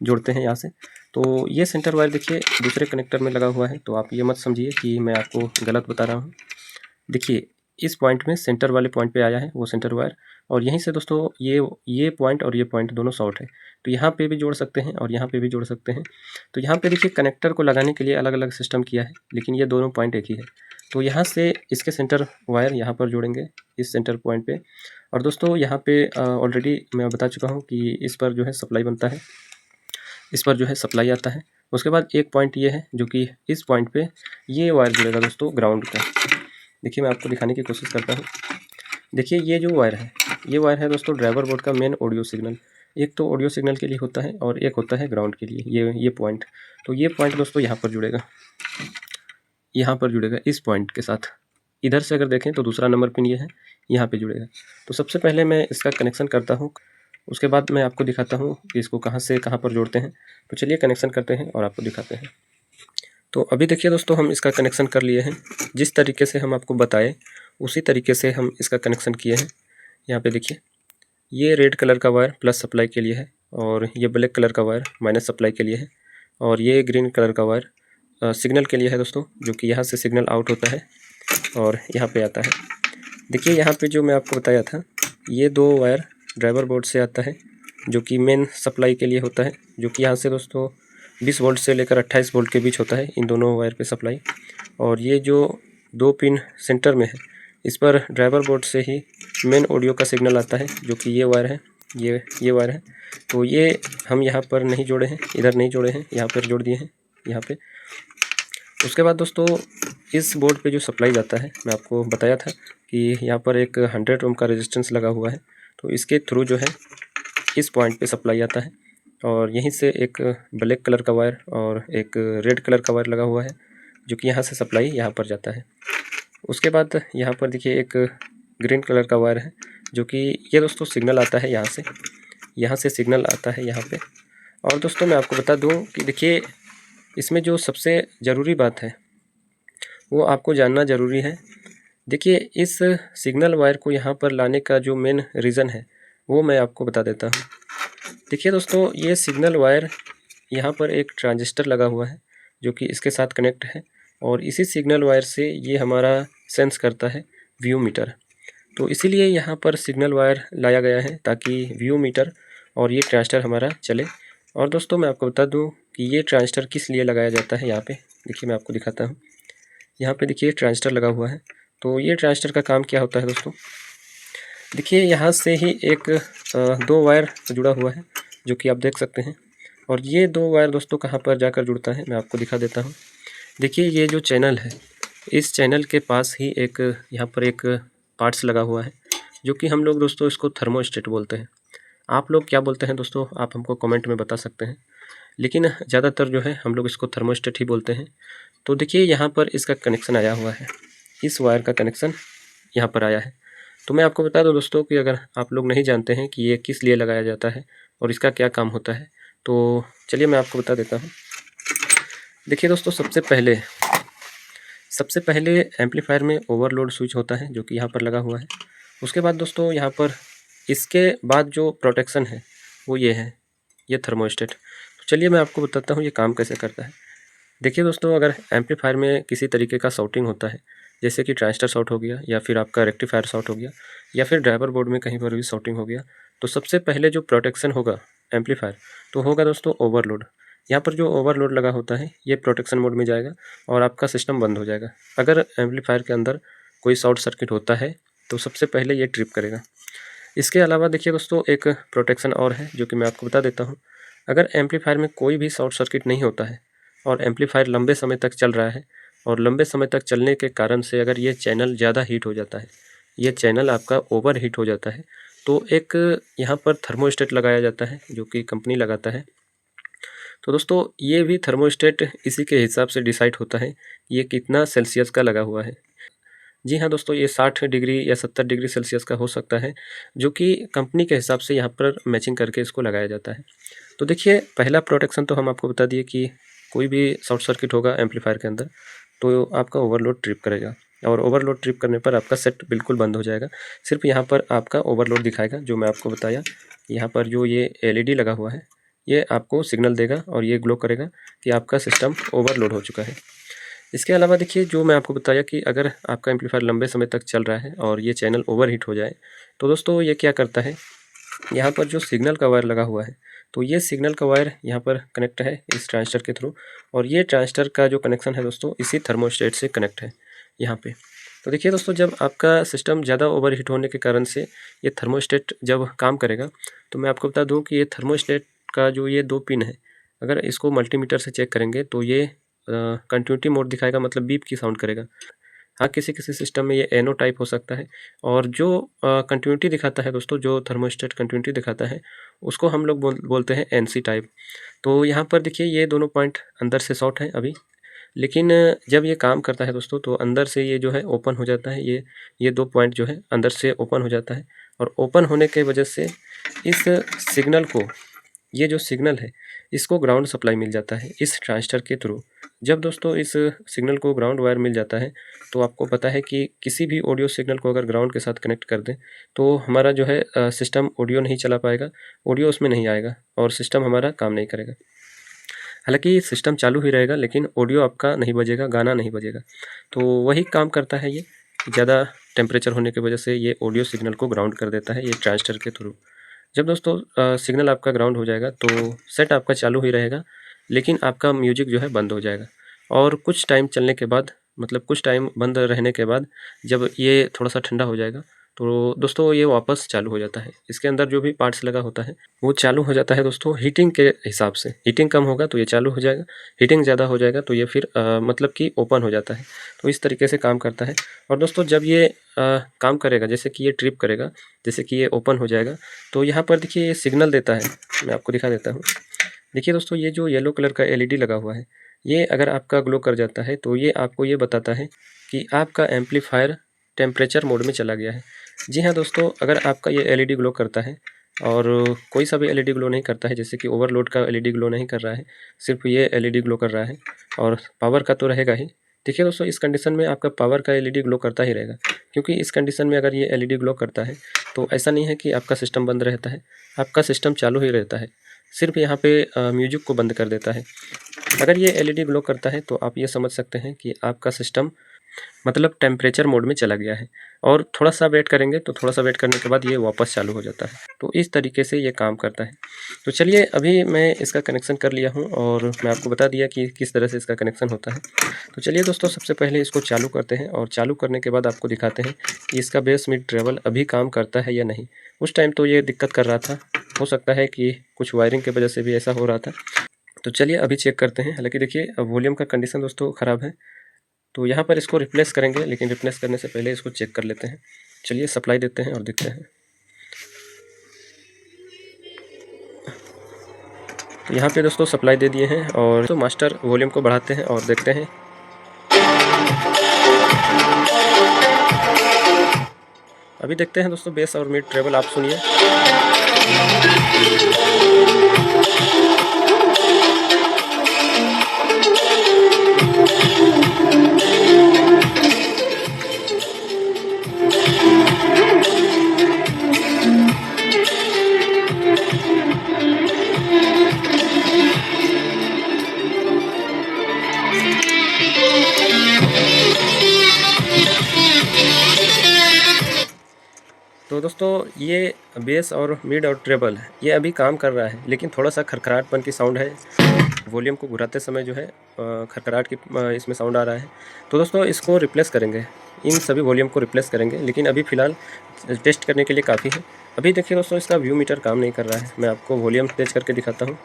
जोड़ते हैं यहाँ से। तो ये सेंटर वायर देखिए दूसरे कनेक्टर में लगा हुआ है, तो आप ये मत समझिए कि मैं आपको गलत बता रहा हूँ। देखिए, इस पॉइंट में सेंटर वाले पॉइंट पे आया है वो सेंटर वायर, और यहीं से दोस्तों ये पॉइंट और ये पॉइंट दोनों शॉर्ट है, तो यहाँ पे भी जोड़ सकते हैं और यहाँ पे भी जोड़ सकते हैं। तो यहाँ पे देखिए, कनेक्टर को लगाने के लिए अलग अलग सिस्टम किया है, लेकिन ये दोनों पॉइंट एक ही है। तो यहाँ से इसके सेंटर वायर यहाँ पर जोड़ेंगे इस सेंटर पॉइंट पे। और दोस्तों यहाँ पे ऑलरेडी मैं बता चुका हूँ कि इस पर जो है सप्लाई बनता है, इस पर जो है सप्लाई आता है। उसके बाद एक पॉइंट ये है, जो कि इस पॉइंट पे ये वायर जुड़ेगा दोस्तों ग्राउंड का। देखिए, मैं आपको दिखाने की कोशिश करता हूँ। देखिए, ये जो वायर है, ये वायर है दोस्तों ड्राइवर बोर्ड का मेन ऑडियो सिग्नल। एक तो ऑडियो सिग्नल के लिए होता है, और एक होता है ग्राउंड के लिए, ये पॉइंट। तो ये पॉइंट दोस्तों यहाँ पर जुड़ेगा, यहाँ पर जुड़ेगा इस पॉइंट के साथ। इधर से अगर देखें तो दूसरा नंबर पिन ये है, यहाँ पे जुड़ेगा। तो सबसे पहले मैं इसका कनेक्शन करता हूँ, उसके बाद मैं आपको दिखाता हूँ कि इसको कहाँ से कहाँ पर जोड़ते हैं। तो चलिए कनेक्शन करते हैं और आपको दिखाते हैं। तो अभी देखिए दोस्तों, हम इसका कनेक्शन कर लिए हैं, जिस तरीके से हम आपको बताए उसी तरीके से हम इसका कनेक्शन किए हैं। यहाँ पे देखिए, ये रेड कलर का वायर प्लस सप्लाई के लिए है, और ये ब्लैक कलर का वायर माइनस सप्लाई के लिए है, और ये ग्रीन कलर का वायर सिग्नल के लिए है दोस्तों, जो कि यहाँ से सिग्नल आउट होता है और यहाँ पे आता है। देखिए, यहाँ पे जो मैं आपको बताया था, ये 2 वायर ड्राइवर बोर्ड से आता है, जो कि मेन सप्लाई के लिए होता है, जो कि यहाँ से दोस्तों 20 वोल्ट से लेकर 28 वोल्ट के बीच होता है इन दोनों वायर पे सप्लाई। और ये जो 2 पिन सेंटर में है, इस पर ड्राइवर बोर्ड से ही मेन ऑडियो का सिग्नल आता है, जो कि ये वायर है, ये वायर है। तो ये हम यहाँ पर नहीं जोड़े हैं, इधर नहीं जोड़े हैं, यहाँ पर जोड़ दिए हैं, यहाँ पे। उसके बाद दोस्तों, इस बोर्ड पे जो सप्लाई जाता है, मैं आपको बताया था कि यहाँ पर एक 100 ओम का रेजिस्टेंस लगा हुआ है, तो इसके थ्रू जो है इस पॉइंट पे सप्लाई आता है। और यहीं से एक ब्लैक कलर का वायर और एक रेड कलर का वायर लगा हुआ है, जो कि यहाँ से सप्लाई यहाँ पर जाता है। उसके बाद यहाँ पर देखिए एक ग्रीन कलर का वायर है, जो कि ये दोस्तों सिग्नल आता है यहाँ से सिग्नल आता है यहाँ पे। और दोस्तों मैं आपको बता दूँ कि देखिए इसमें जो सबसे ज़रूरी बात है वो आपको जानना ज़रूरी है। देखिए इस सिग्नल वायर को यहाँ पर लाने का जो मेन रीज़न है वो मैं आपको बता देता हूँ। देखिए दोस्तों, ये सिग्नल वायर यहाँ पर एक ट्रांजिस्टर लगा हुआ है जो कि इसके साथ कनेक्ट है, और इसी सिग्नल वायर से ये हमारा सेंस करता है व्यू मीटर। तो इसीलिए यहाँ पर सिग्नल वायर लाया गया है ताकि व्यू मीटर और ये ट्रांजिस्टर हमारा चले। और दोस्तों मैं आपको बता दूँ कि ये ट्रांजिस्टर किस लिए लगाया जाता है। यहाँ पे देखिए मैं आपको दिखाता हूँ। यहाँ पे देखिए ट्रांजिस्टर लगा हुआ है। तो ये ट्रांजिस्टर का काम क्या होता है दोस्तों, देखिए यहाँ से ही एक 2 वायर जुड़ा हुआ है जो कि आप देख सकते हैं। और ये 2 वायर दोस्तों कहाँ पर जाकर जुड़ता है मैं आपको दिखा देता हूँ। देखिए ये जो चैनल है, इस चैनल के पास ही एक यहाँ पर एक पार्ट्स लगा हुआ है जो कि हम लोग दोस्तों इसको थर्मोस्टेट बोलते हैं। आप लोग क्या बोलते हैं दोस्तों, आप हमको कमेंट में बता सकते हैं, लेकिन ज़्यादातर जो है हम लोग इसको थर्मोस्टेट ही बोलते हैं। तो देखिए यहाँ पर इसका कनेक्शन आया हुआ है, इस वायर का कनेक्शन यहाँ पर आया है। तो मैं आपको बता दूं दोस्तों कि अगर आप लोग नहीं जानते हैं कि ये किस लिए लगाया जाता है और इसका क्या काम होता है, तो चलिए मैं आपको बता देता हूँ। देखिए दोस्तों, सबसे पहले एम्पलीफायर में ओवरलोड स्विच होता है जो कि यहाँ पर लगा हुआ है। उसके बाद दोस्तों यहाँ पर इसके बाद जो प्रोटेक्शन है वो ये है, ये थर्मोस्टेट। तो चलिए मैं आपको बताता हूँ ये काम कैसे करता है। देखिए दोस्तों, अगर एम्पलीफायर में किसी तरीके का शॉर्टिंग होता है, जैसे कि ट्रांजिस्टर शॉर्ट हो गया या फिर आपका रेक्टिफायर शॉर्ट हो गया या फिर ड्राइवर बोर्ड में कहीं पर भी शॉर्टिंग हो गया, तो सबसे पहले जो प्रोटेक्शन होगा एम्पलीफायर, तो होगा दोस्तों ओवरलोड। यहाँ पर जो ओवरलोड लगा होता है ये प्रोटेक्शन मोड में जाएगा और आपका सिस्टम बंद हो जाएगा। अगर एम्पलीफायर के अंदर कोई शॉर्ट सर्किट होता है तो सबसे पहले ये ट्रिप करेगा। इसके अलावा देखिए दोस्तों, एक प्रोटेक्शन और है जो कि मैं आपको बता देता हूँ। अगर एम्पलीफायर में कोई भी शॉर्ट सर्किट नहीं होता है और एम्पलीफायर लंबे समय तक चल रहा है, और लंबे समय तक चलने के कारण से अगर ये चैनल ज़्यादा हीट हो जाता है, ये चैनल आपका ओवर हीट हो जाता है, तो एक यहाँ पर थर्मोस्टेट लगाया जाता है जो कि कंपनी लगाता है। तो दोस्तों ये भी थर्मोस्टेट इसी के हिसाब से डिसाइड होता है ये कितना सेल्सियस का लगा हुआ है। जी हाँ दोस्तों, ये 60 डिग्री या 70 डिग्री सेल्सियस का हो सकता है, जो कि कंपनी के हिसाब से यहाँ पर मैचिंग करके इसको लगाया जाता है। तो देखिए पहला प्रोटेक्शन तो हम आपको बता दिए कि कोई भी शॉर्ट सर्किट होगा एम्पलीफायर के अंदर तो आपका ओवरलोड ट्रिप करेगा, और ओवरलोड ट्रिप करने पर आपका सेट बिल्कुल बंद हो जाएगा। सिर्फ यहाँ पर आपका ओवरलोड दिखाएगा, जो मैं आपको बताया। यहाँ पर जो ये LED लगा हुआ है ये आपको सिग्नल देगा और ये ग्लो करेगा कि आपका सिस्टम ओवरलोड हो चुका है। इसके अलावा देखिए जो मैं आपको बताया कि अगर आपका एम्पलीफायर लंबे समय तक चल रहा है और ये चैनल ओवरहीट हो जाए, तो दोस्तों ये क्या करता है, यहाँ पर जो सिग्नल का वायर लगा हुआ है, तो ये सिग्नल का वायर यहाँ पर कनेक्ट है इस ट्रांजिस्टर के थ्रू, और ये ट्रांजिस्टर का जो कनेक्शन है दोस्तों इसी थर्मोस्टेट से कनेक्ट है यहाँ पे। तो देखिए दोस्तों, जब आपका सिस्टम ज़्यादा ओवरहीट होने के कारण से ये थर्मोस्टेट जब काम करेगा, तो मैं आपको बता दूँ कि ये थर्मोस्टेट का जो ये 2 पिन है, अगर इसको मल्टीमीटर से चेक करेंगे तो ये कंटिन्यूटी मोड दिखाएगा, मतलब बीप की साउंड करेगा। हाँ, किसी किसी सिस्टम में ये एनो टाइप हो सकता है, और जो कंटिन्यूटी दिखाता है दोस्तों, जो थर्मोस्टेट कंटिन्यूटी दिखाता है उसको हम लोग बोलते हैं NC टाइप। तो यहाँ पर देखिए ये दोनों पॉइंट अंदर से शॉर्ट है अभी, लेकिन जब ये काम करता है दोस्तों तो अंदर से ये जो है ओपन हो जाता है। ये 2 पॉइंट जो है अंदर से ओपन हो जाता है, और ओपन होने के वजह से इस सिग्नल को, ये जो सिग्नल है इसको ग्राउंड सप्लाई मिल जाता है इस ट्रांजिस्टर के थ्रू। जब दोस्तों इस सिग्नल को ग्राउंड वायर मिल जाता है, तो आपको पता है कि किसी भी ऑडियो सिग्नल को अगर ग्राउंड के साथ कनेक्ट कर दें तो हमारा जो है सिस्टम ऑडियो नहीं चला पाएगा, ऑडियो उसमें नहीं आएगा और सिस्टम हमारा काम नहीं करेगा। हालांकि सिस्टम चालू ही रहेगा लेकिन ऑडियो आपका नहीं बजेगा, गाना नहीं बजेगा। तो वही काम करता है ये, ज़्यादा टेम्परेचर होने की वजह से ये ऑडियो सिग्नल को ग्राउंड कर देता है ये ट्रांजिस्टर के थ्रू। जब दोस्तों सिग्नल आपका ग्राउंड हो जाएगा तो सेट आपका चालू ही रहेगा, लेकिन आपका म्यूजिक जो है बंद हो जाएगा। और कुछ टाइम चलने के बाद, मतलब कुछ टाइम बंद रहने के बाद, जब ये थोड़ा सा ठंडा हो जाएगा तो दोस्तों ये वापस चालू हो जाता है। इसके अंदर जो भी पार्ट्स लगा होता है वो चालू हो जाता है दोस्तों हीटिंग के हिसाब से। हीटिंग कम होगा तो ये चालू हो जाएगा, हीटिंग ज़्यादा हो जाएगा तो ये फिर मतलब कि ओपन हो जाता है। तो इस तरीके से काम करता है। और दोस्तों जब ये काम करेगा, जैसे कि ये ट्रिप करेगा, जैसे कि ये ओपन हो जाएगा, तो यहाँ पर देखिए ये सिग्नल देता है। मैं आपको दिखा देता हूँ। देखिए दोस्तों, ये जो येलो कलर का LED लगा हुआ है ये अगर आपका ग्लो कर जाता है तो ये आपको ये बताता है कि आपका एम्पलीफायर टेम्परेचर मोड में चला गया है। जी हाँ दोस्तों, अगर आपका ये एलईडी ग्लो करता है और कोई सा भी एलईडी ग्लो नहीं करता है, जैसे कि ओवरलोड का एलईडी ग्लो नहीं कर रहा है, सिर्फ ये एलईडी ग्लो कर रहा है और पावर का तो रहेगा ही। देखिए दोस्तों, इस कंडीशन में आपका पावर का एलईडी ग्लो करता ही रहेगा, क्योंकि इस कंडीशन में अगर ये एलईडी ग्लो करता है तो ऐसा नहीं है कि आपका सिस्टम बंद रहता है, आपका सिस्टम चालू ही रहता है, सिर्फ यहाँ पे म्यूजिक को बंद कर देता है। अगर ये एलईडी ग्लो करता है तो आप ये समझ सकते हैं कि आपका सिस्टम मतलब टेम्परेचर मोड में चला गया है, और थोड़ा सा वेट करेंगे तो थोड़ा सा वेट करने के बाद ये वापस चालू हो जाता है। तो इस तरीके से ये काम करता है। तो चलिए, अभी मैं इसका कनेक्शन कर लिया हूँ और मैं आपको बता दिया कि किस तरह से इसका कनेक्शन होता है। तो चलिए दोस्तों, सबसे पहले इसको चालू करते हैं और चालू करने के बाद आपको दिखाते हैं कि इसका बेस मिड ट्रेवल अभी काम करता है या नहीं। उस टाइम तो ये दिक्कत कर रहा था, हो सकता है कि कुछ वायरिंग की वजह से भी ऐसा हो रहा था। तो चलिए अभी चेक करते हैं। हालांकि देखिए, वॉल्यूम का कंडीशन दोस्तों ख़राब है, तो यहाँ पर इसको रिप्लेस करेंगे, लेकिन रिप्लेस करने से पहले इसको चेक कर लेते हैं। चलिए सप्लाई देते हैं और देखते हैं। तो यहाँ पे दोस्तों सप्लाई दे दिए हैं और तो मास्टर वॉल्यूम को बढ़ाते हैं और देखते हैं। अभी देखते हैं दोस्तों, बेस और मिड ट्रेवल आप सुनिए। तो दोस्तों, ये बेस और मिड और ट्रेबल ये अभी काम कर रहा है, लेकिन थोड़ा सा खरखराहटपन की साउंड है। वॉल्यूम को घुराते समय जो है खरखराहट की इसमें साउंड आ रहा है। तो दोस्तों, इसको रिप्लेस करेंगे, इन सभी वॉल्यूम को रिप्लेस करेंगे, लेकिन अभी फ़िलहाल टेस्ट करने के लिए काफ़ी है। अभी देखिए दोस्तों, इसका व्यू मीटर काम नहीं कर रहा है। मैं आपको वॉल्यूम तेज करके दिखाता हूँ।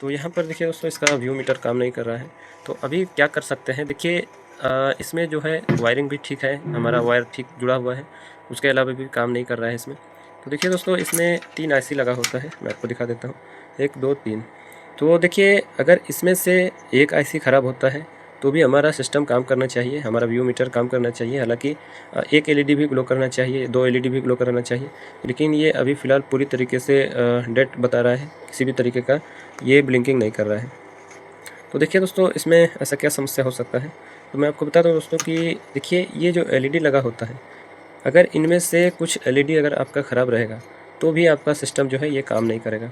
तो यहाँ पर देखिए दोस्तों, इसका व्यू मीटर काम नहीं कर रहा है। तो अभी क्या कर सकते हैं, देखिए इसमें जो है वायरिंग भी ठीक है, हमारा वायर ठीक जुड़ा हुआ है, उसके अलावा भी काम नहीं कर रहा है इसमें। तो देखिए दोस्तों, इसमें 3 आईसी लगा होता है, मैं आपको दिखा देता हूँ, 1 2 3। तो देखिए, अगर इसमें से एक आईसी ख़राब होता है तो भी हमारा सिस्टम काम करना चाहिए, हमारा व्यू मीटर काम करना चाहिए। हालांकि एक एलईडी भी ग्लो करना चाहिए, 2 एलईडी भी ग्लो करना चाहिए, लेकिन ये अभी फ़िलहाल पूरी तरीके से डेड बता रहा है, किसी भी तरीके का ये ब्लिंकिंग नहीं कर रहा है। तो देखिए दोस्तों, इसमें ऐसा क्या समस्या हो सकता है। तो मैं आपको बता दूं दोस्तों कि देखिए, ये जो एलईडी लगा होता है, अगर इनमें से कुछ एलईडी अगर आपका ख़राब रहेगा तो भी आपका सिस्टम जो है ये काम नहीं करेगा।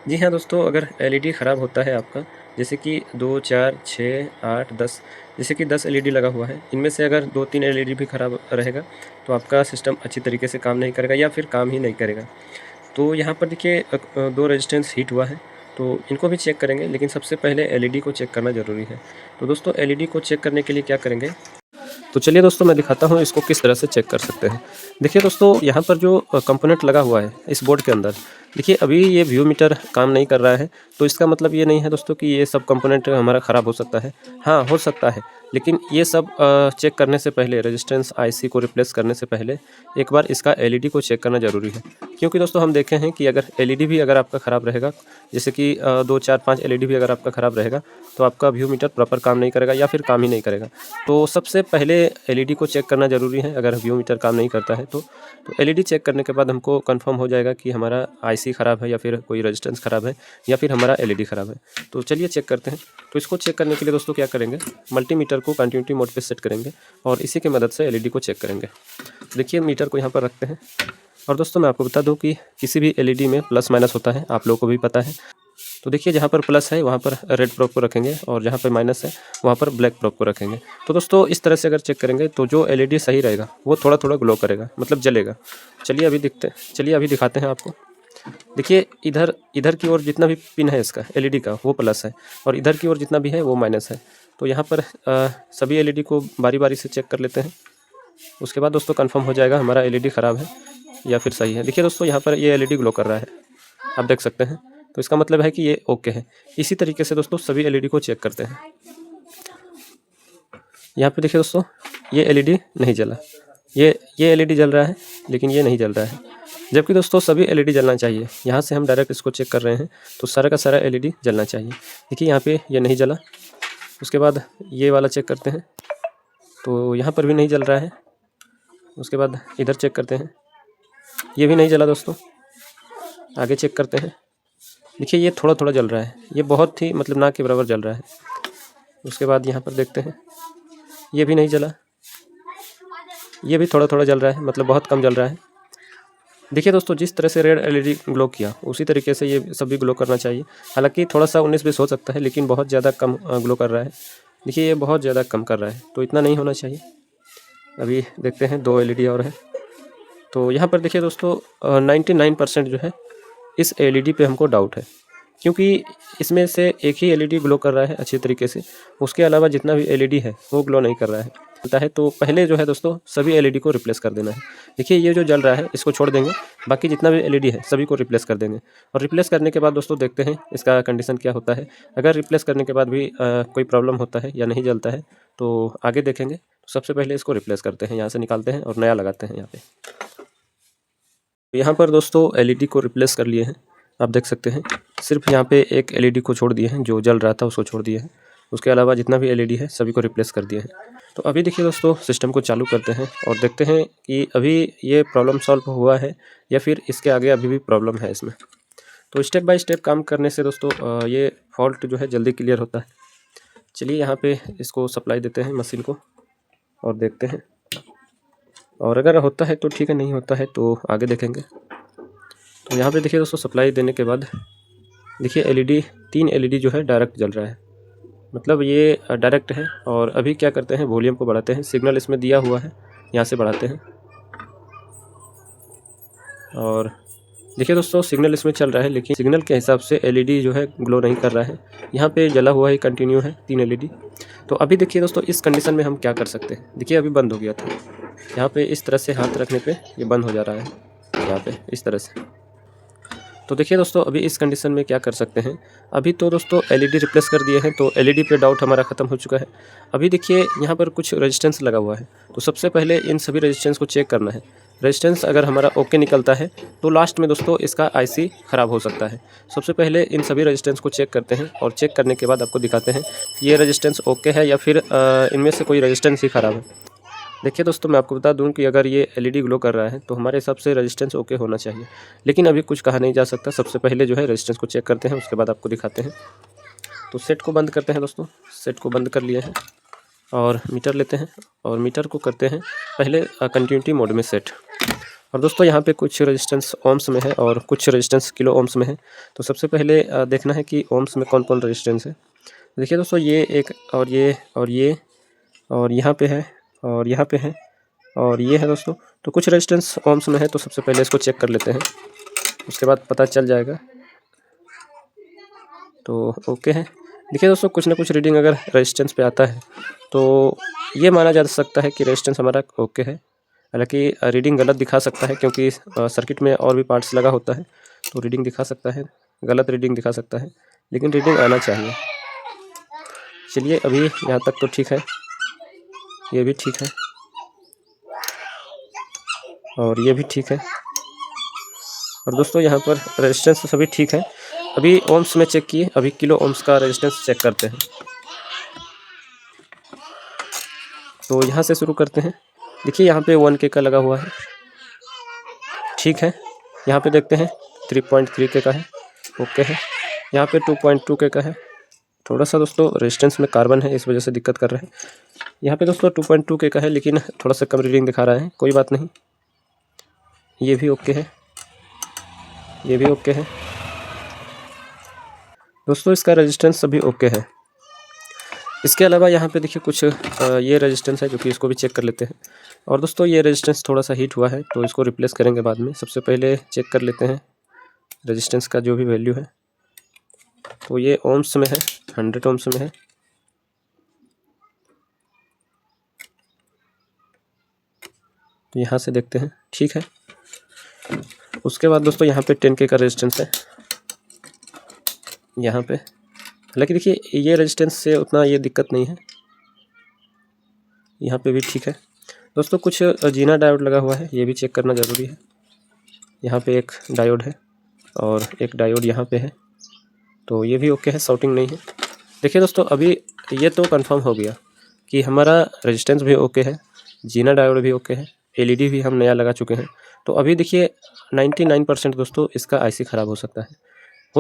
जी हाँ दोस्तों, अगर एलईडी ख़राब होता है आपका, जैसे कि 2 4 6 8 10, जैसे कि 10 एलईडी लगा हुआ है, इनमें से अगर 2-3 एलईडी भी ख़राब रहेगा तो आपका सिस्टम अच्छी तरीके से काम नहीं करेगा या फिर काम ही नहीं करेगा। तो यहाँ पर देखिए 2 रेजिस्टेंस हीट हुआ है, तो इनको भी चेक करेंगे, लेकिन सबसे पहले एलईडी को चेक करना ज़रूरी है। तो दोस्तों, एलईडी को चेक करने के लिए क्या करेंगे, तो चलिए दोस्तों, मैं दिखाता हूँ इसको किस तरह से चेक कर सकते हैं। देखिए दोस्तों, यहाँ पर जो कंपोनेंट लगा हुआ है इस बोर्ड के अंदर, देखिए अभी ये व्यू मीटर काम नहीं कर रहा है, तो इसका मतलब ये नहीं है दोस्तों कि ये सब कंपोनेंट हमारा ख़राब हो सकता है। हाँ, हो सकता है, लेकिन ये सब चेक करने से पहले, रेजिस्टेंस आईसी को रिप्लेस करने से पहले एक बार इसका एलईडी को चेक करना ज़रूरी है। क्योंकि दोस्तों, हम देखे हैं कि अगर एलईडी भी अगर आपका ख़राब रहेगा, जैसे कि 2 4 5 एलईडी भी अगर आपका ख़राब रहेगा, तो आपका व्यू मीटर प्रॉपर काम नहीं करेगा या फिर काम ही नहीं करेगा। तो सबसे पहले एलईडी को चेक करना ज़रूरी है, अगर व्यू मीटर काम नहीं करता है तो एलईडी चेक करने के बाद हमको कंफर्म हो जाएगा कि हमारा आईसी ख़राब है या फिर कोई रेजिस्टेंस ख़राब है या फिर हमारा एलईडी ख़राब है। तो चलिए चेक करते हैं। तो इसको चेक करने के लिए दोस्तों क्या करेंगे, मल्टीमीटर को कंटिन्यूटी मोड पे सेट करेंगे और इसी की मदद से एलईडी को चेक करेंगे। देखिए, मीटर को यहाँ पर रखते हैं और दोस्तों, मैं आपको बता दूँ कि किसी भी एलईडी में प्लस माइनस होता है, आप लोगों को भी पता है। तो देखिए, जहाँ पर प्लस है वहाँ पर रेड प्रोब को रखेंगे और जहाँ पर माइनस है वहाँ पर ब्लैक प्रोब को रखेंगे। तो दोस्तों, इस तरह से अगर चेक करेंगे तो जो एलईडी सही रहेगा वो थोड़ा थोड़ा ग्लो करेगा, मतलब जलेगा। चलिए अभी दिखाते हैं आपको। देखिए, इधर की ओर जितना भी पिन है इसका एलईडी का वो प्लस है और इधर की ओर जितना भी है वो माइनस है। तो यहाँ पर सभी एलईडी को बारी बारी से चेक कर लेते हैं। उसके बाद दोस्तों कंफर्म हो जाएगा हमारा एलईडी ख़राब है या फिर सही है। देखिए दोस्तों, यहाँ पर ये एलईडी ग्लो कर रहा है, आप देख सकते हैं, तो इसका मतलब है कि ये ओके है। इसी तरीके से दोस्तों सभी एलईडी को चेक करते हैं। यहाँ पे देखिए दोस्तों, ये एलईडी नहीं जला, ये एलईडी जल रहा है लेकिन ये नहीं जल रहा है। जबकि दोस्तों सभी एलईडी जलना चाहिए। यहाँ से हम डायरेक्ट इसको चेक कर रहे हैं तो सारा का सारा एलईडी जलना चाहिए। देखिए यहाँ पे ये नहीं जला। उसके बाद ये वाला चेक करते हैं तो यहाँ पर भी नहीं जल रहा है। उसके बाद इधर चेक करते हैं, ये भी नहीं जला दोस्तों। आगे चेक करते हैं, देखिए ये थोड़ा थोड़ा जल रहा है, ये बहुत ही मतलब ना के बराबर जल रहा है। उसके बाद यहाँ पर देखते हैं, ये भी नहीं जला, ये भी थोड़ा थोड़ा जल रहा है, मतलब बहुत कम जल रहा है। देखिए दोस्तों, जिस तरह से रेड एलईडी ग्लो किया उसी तरीके से ये सभी ग्लो करना चाहिए। हालांकि थोड़ा सा 19-20 हो सकता है, लेकिन बहुत ज़्यादा कम ग्लो कर रहा है। देखिए ये बहुत ज़्यादा कम कर रहा है, तो इतना नहीं होना चाहिए। अभी देखते हैं 2 एलईडी और है। तो यहाँ पर देखिए दोस्तों 99% जो है इस एलईडी पे हमको डाउट है, क्योंकि इसमें से एक ही एलईडी ग्लो कर रहा है अच्छी तरीके से। उसके अलावा जितना भी एलईडी है वो ग्लो नहीं कर रहा है। तो पहले जो है दोस्तों सभी एलईडी को रिप्लेस कर देना है। देखिए ये जो जल रहा है इसको छोड़ देंगे, बाकी जितना भी एलईडी है सभी को रिप्लेस कर देंगे। और रिप्लेस करने के बाद दोस्तों देखते हैं इसका कंडीशन क्या होता है। अगर रिप्लेस करने के बाद भी कोई प्रॉब्लम होता है या नहीं जलता है तो आगे देखेंगे। तो सबसे पहले इसको रिप्लेस करते हैं, यहाँ से निकालते हैं और नया लगाते हैं यहाँ पे। यहाँ पर दोस्तों एलईडी को रिप्लेस कर लिए हैं, आप देख सकते हैं। सिर्फ यहाँ पे एक एलईडी को छोड़ दिए हैं, जो जल रहा था उसको छोड़ दिए हैं। उसके अलावा जितना भी एलईडी है सभी को रिप्लेस कर दिए हैं। तो अभी देखिए दोस्तों सिस्टम को चालू करते हैं और देखते हैं कि अभी ये प्रॉब्लम सॉल्व हुआ है या फिर इसके आगे अभी भी प्रॉब्लम है इसमें। तो स्टेप बाय स्टेप काम करने से दोस्तों ये फॉल्ट जो है जल्दी क्लियर होता है। चलिए यहाँ पे इसको सप्लाई देते हैं मशीन को और देखते हैं, और अगर होता है तो ठीक है, नहीं होता है तो आगे देखेंगे। तो यहाँ पे देखिए दोस्तों सप्लाई देने के बाद देखिए एलईडी 3 एलईडी जो है डायरेक्ट जल रहा है, मतलब ये डायरेक्ट है। और अभी क्या करते हैं, वॉल्यूम को बढ़ाते हैं। सिग्नल इसमें दिया हुआ है, यहाँ से बढ़ाते हैं। और देखिए दोस्तों सिग्नल इसमें चल रहा है, लेकिन सिग्नल के हिसाब से एलईडी जो है ग्लो नहीं कर रहा है। यहाँ पे जला हुआ ही कंटिन्यू है 3 एलईडी। तो अभी देखिए दोस्तों इस कंडीशन में हम क्या कर सकते हैं। देखिए अभी बंद हो गया था, यहाँ पे इस तरह से हाथ रखने पे ये बंद हो जा रहा है, यहाँ पे इस तरह से। तो देखिए दोस्तों अभी इस कंडीशन में क्या कर सकते हैं। अभी तो दोस्तों एलईडी रिप्लेस कर दिए हैं, तो एलईडी पे डाउट हमारा ख़त्म हो चुका है। अभी देखिए यहाँ पर कुछ रेजिस्टेंस लगा हुआ है, तो सबसे पहले इन सभी रेजिस्टेंस को चेक करना है। रेजिस्टेंस अगर हमारा ओके निकलता है तो लास्ट में दोस्तों इसका आईसी ख़राब हो सकता है। सबसे पहले इन सभी रेजिस्टेंस को चेक करते हैं और चेक करने के बाद आपको दिखाते हैं ये रेजिस्टेंस ओके है या फिर इनमें से कोई रेजिस्टेंस ही ख़राब है। देखिए दोस्तों मैं आपको बता दूं कि अगर ये एलईडी ग्लो कर रहा है तो हमारे हिसाब से रेजिस्टेंस ओके होना चाहिए, लेकिन अभी कुछ कहा नहीं जा सकता। सबसे पहले जो है रेजिस्टेंस को चेक करते हैं, उसके बाद आपको दिखाते हैं। तो सेट को बंद करते हैं दोस्तों, सेट को बंद कर लिए हैं और मीटर लेते हैं और मीटर को करते हैं पहले कंटिन्यूटी मोड में सेट। और दोस्तों यहाँ पे कुछ रेजिस्टेंस ओम्स में है और कुछ रेजिस्टेंस किलो ओम्स में है। तो सबसे पहले देखना है कि ओम्स में कौन कौन रेजिस्टेंस है। देखिए दोस्तों ये एक और ये और ये और यहाँ पे है और यहाँ पे है और ये है दोस्तों। तो कुछ रेजिस्टेंस ओम्स में है, तो सबसे पहले इसको चेक कर लेते हैं, उसके बाद पता चल जाएगा। तो ओके है। देखिए दोस्तों कुछ ना कुछ रीडिंग अगर रेजिस्टेंस पे आता है तो ये माना जा सकता है कि रेजिस्टेंस हमारा ओके है। हालांकि रीडिंग गलत दिखा सकता है, क्योंकि सर्किट में और भी पार्ट्स लगा होता है, तो रीडिंग दिखा सकता है, गलत रीडिंग दिखा सकता है, लेकिन रीडिंग आना चाहिए। चलिए अभी यहाँ तक तो ठीक है, ये भी ठीक है और ये भी ठीक है। और दोस्तों यहाँ पर रेजिस्टेंस सभी ठीक है। अभी ओम्स में चेक किए, अभी किलो ओम्स का रेजिस्टेंस चेक करते हैं। तो यहाँ से शुरू करते हैं। देखिए यहाँ पे 1K का लगा हुआ है, ठीक है। यहाँ पे देखते हैं 3.3K का है, ओके है। यहाँ पे 2.2K का है, थोड़ा सा दोस्तों रेजिस्टेंस में कार्बन है, इस वजह से दिक्कत कर रहा है। यहाँ पे दोस्तों 2.2K का है, लेकिन थोड़ा सा कम रीडिंग दिखा रहा है, कोई बात नहीं। ये भी ओके है, ये भी ओके है दोस्तों, इसका रेजिस्टेंस सभी ओके है। इसके अलावा यहाँ पे देखिए कुछ ये रेजिस्टेंस है जो कि इसको भी चेक कर लेते हैं। और दोस्तों ये रेजिस्टेंस थोड़ा सा हीट हुआ है, तो इसको रिप्लेस करेंगे बाद में। सबसे पहले चेक कर लेते हैं रेजिस्टेंस का जो भी वैल्यू है। तो ये ओम्स में है, 100 ओम्स में है। तो यहाँ से देखते हैं, ठीक है। उसके बाद दोस्तों यहाँ पे 10K का रेजिस्टेंस है यहाँ पे। हालांकि देखिए ये रेजिस्टेंस से उतना ये दिक्कत नहीं है, यहाँ पे भी ठीक है दोस्तों। कुछ जीना डायोड लगा हुआ है, ये भी चेक करना ज़रूरी है। यहाँ पे एक डायोड है और एक डायोड यहाँ पे है, तो ये भी ओके है, शार्टिंग नहीं है। देखिए दोस्तों, अभी ये तो कंफर्म हो गया कि हमारा रेजिस्टेंस भी ओके है, जीना डायोड भी ओके है, एलईडी भी हम नया लगा चुके हैं। तो अभी देखिए 99% दोस्तों इसका आईसी ख़राब हो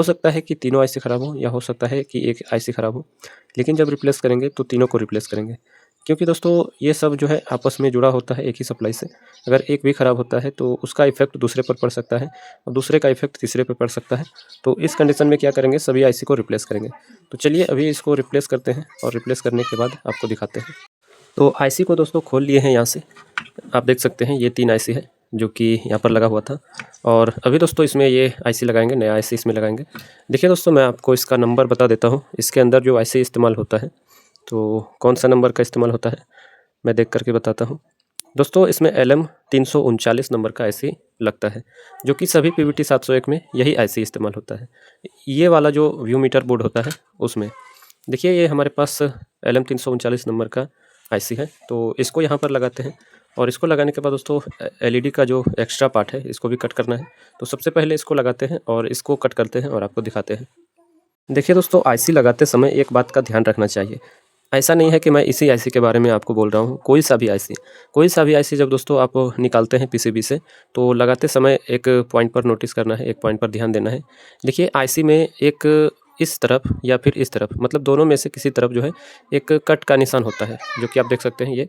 सकता है कि तीनों आईसी ख़राब हो, या हो सकता है कि एक आईसी ख़राब हो, लेकिन जब रिप्लेस करेंगे तो तीनों को रिप्लेस करेंगे, क्योंकि दोस्तों ये सब जो है आपस में जुड़ा होता है एक ही सप्लाई से। अगर एक भी ख़राब होता है तो उसका इफेक्ट दूसरे पर पड़ सकता है और दूसरे का इफेक्ट तीसरे पर पड़ सकता है। तो इस कंडीशन में क्या करेंगे, सभी आईसी को रिप्लेस करेंगे। तो चलिए अभी इसको रिप्लेस करते हैं और रिप्लेस करने के बाद आपको दिखाते हैं। तो आईसी को दोस्तों खोल लिए हैं यहाँ से, आप देख सकते हैं ये 3 आईसी है जो कि यहाँ पर लगा हुआ था, और अभी दोस्तों इसमें ये आईसी लगाएंगे, नया आईसी इसमें लगाएंगे। देखिए दोस्तों, मैं आपको इसका नंबर बता देता हूँ। इसके अंदर जो आईसी इस्तेमाल होता है, तो कौन सा नंबर का इस्तेमाल होता है मैं देख करके बताता हूँ। दोस्तों इसमें LM339 नंबर का आईसी लगता है, जो कि सभी PVT 701 में यही आईसी इस्तेमाल होता है। ये वाला जो व्यू मीटर बोर्ड होता है उसमें देखिए ये हमारे पास LM339 नंबर का आईसी है। तो इसको यहाँ पर लगाते हैं, और इसको लगाने के बाद दोस्तों एलईडी का जो एक्स्ट्रा पार्ट है इसको भी कट करना है। तो सबसे पहले इसको लगाते हैं और इसको कट करते हैं और आपको दिखाते हैं। देखिए दोस्तों, आईसी लगाते समय एक बात का ध्यान रखना चाहिए। ऐसा नहीं है कि मैं इसी आईसी के बारे में आपको बोल रहा हूँ, कोई सा भी आईसी जब दोस्तों आप निकालते हैं पीसीबी से, तो लगाते समय एक पॉइंट पर नोटिस करना है, एक पॉइंट पर ध्यान देना है। देखिए आईसी में एक इस तरफ या फिर इस तरफ, मतलब दोनों में से किसी तरफ जो है एक कट का निशान होता है, जो कि आप देख सकते हैं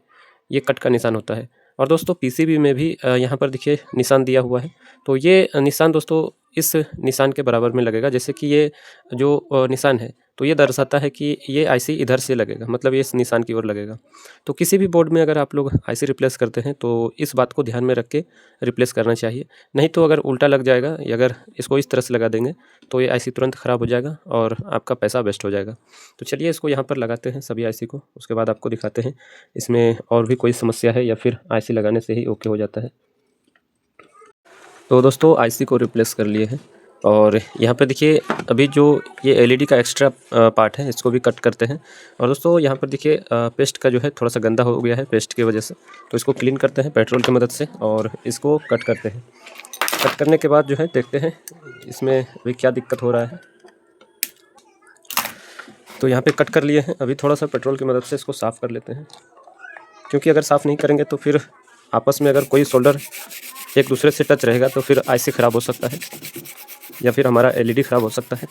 ये कट का निशान होता है। और दोस्तों पीसीबी में भी यहाँ पर देखिए निशान दिया हुआ है। तो ये निशान दोस्तों इस निशान के बराबर में लगेगा, जैसे कि ये जो निशान है तो ये दर्शाता है कि ये आईसी इधर से लगेगा, मतलब ये इस निशान की ओर लगेगा। तो किसी भी बोर्ड में अगर आप लोग आईसी रिप्लेस करते हैं तो इस बात को ध्यान में रख के रिप्लेस करना चाहिए, नहीं तो अगर उल्टा लग जाएगा, या अगर इसको इस तरह से लगा देंगे तो ये आईसी तुरंत ख़राब हो जाएगा और आपका पैसा वेस्ट हो जाएगा। तो चलिए इसको यहाँ पर लगाते हैं सभी आईसी को, उसके बाद आपको दिखाते हैं इसमें और भी कोई समस्या है या फिर आईसी लगाने से ही ओके हो जाता है। तो दोस्तों आईसी को रिप्लेस कर लिए हैं, और यहाँ पर देखिए अभी जो ये एलईडी का एक्स्ट्रा पार्ट है इसको भी कट करते हैं। और दोस्तों यहाँ पर देखिए पेस्ट का जो है थोड़ा सा गंदा हो गया है पेस्ट की वजह से, तो इसको क्लीन करते हैं पेट्रोल की मदद से और इसको कट करते हैं। कट करने के बाद जो है देखते हैं इसमें अभी क्या दिक्कत हो रहा है। तो यहाँ पे कट कर लिए हैं, अभी थोड़ा सा पेट्रोल की मदद से इसको साफ़ कर लेते हैं, क्योंकि अगर साफ़ नहीं करेंगे तो फिर आपस में अगर कोई सोल्डर एक दूसरे से टच रहेगा तो फिर आईसी ख़राब हो सकता है या फिर हमारा एलईडी ख़राब हो सकता है।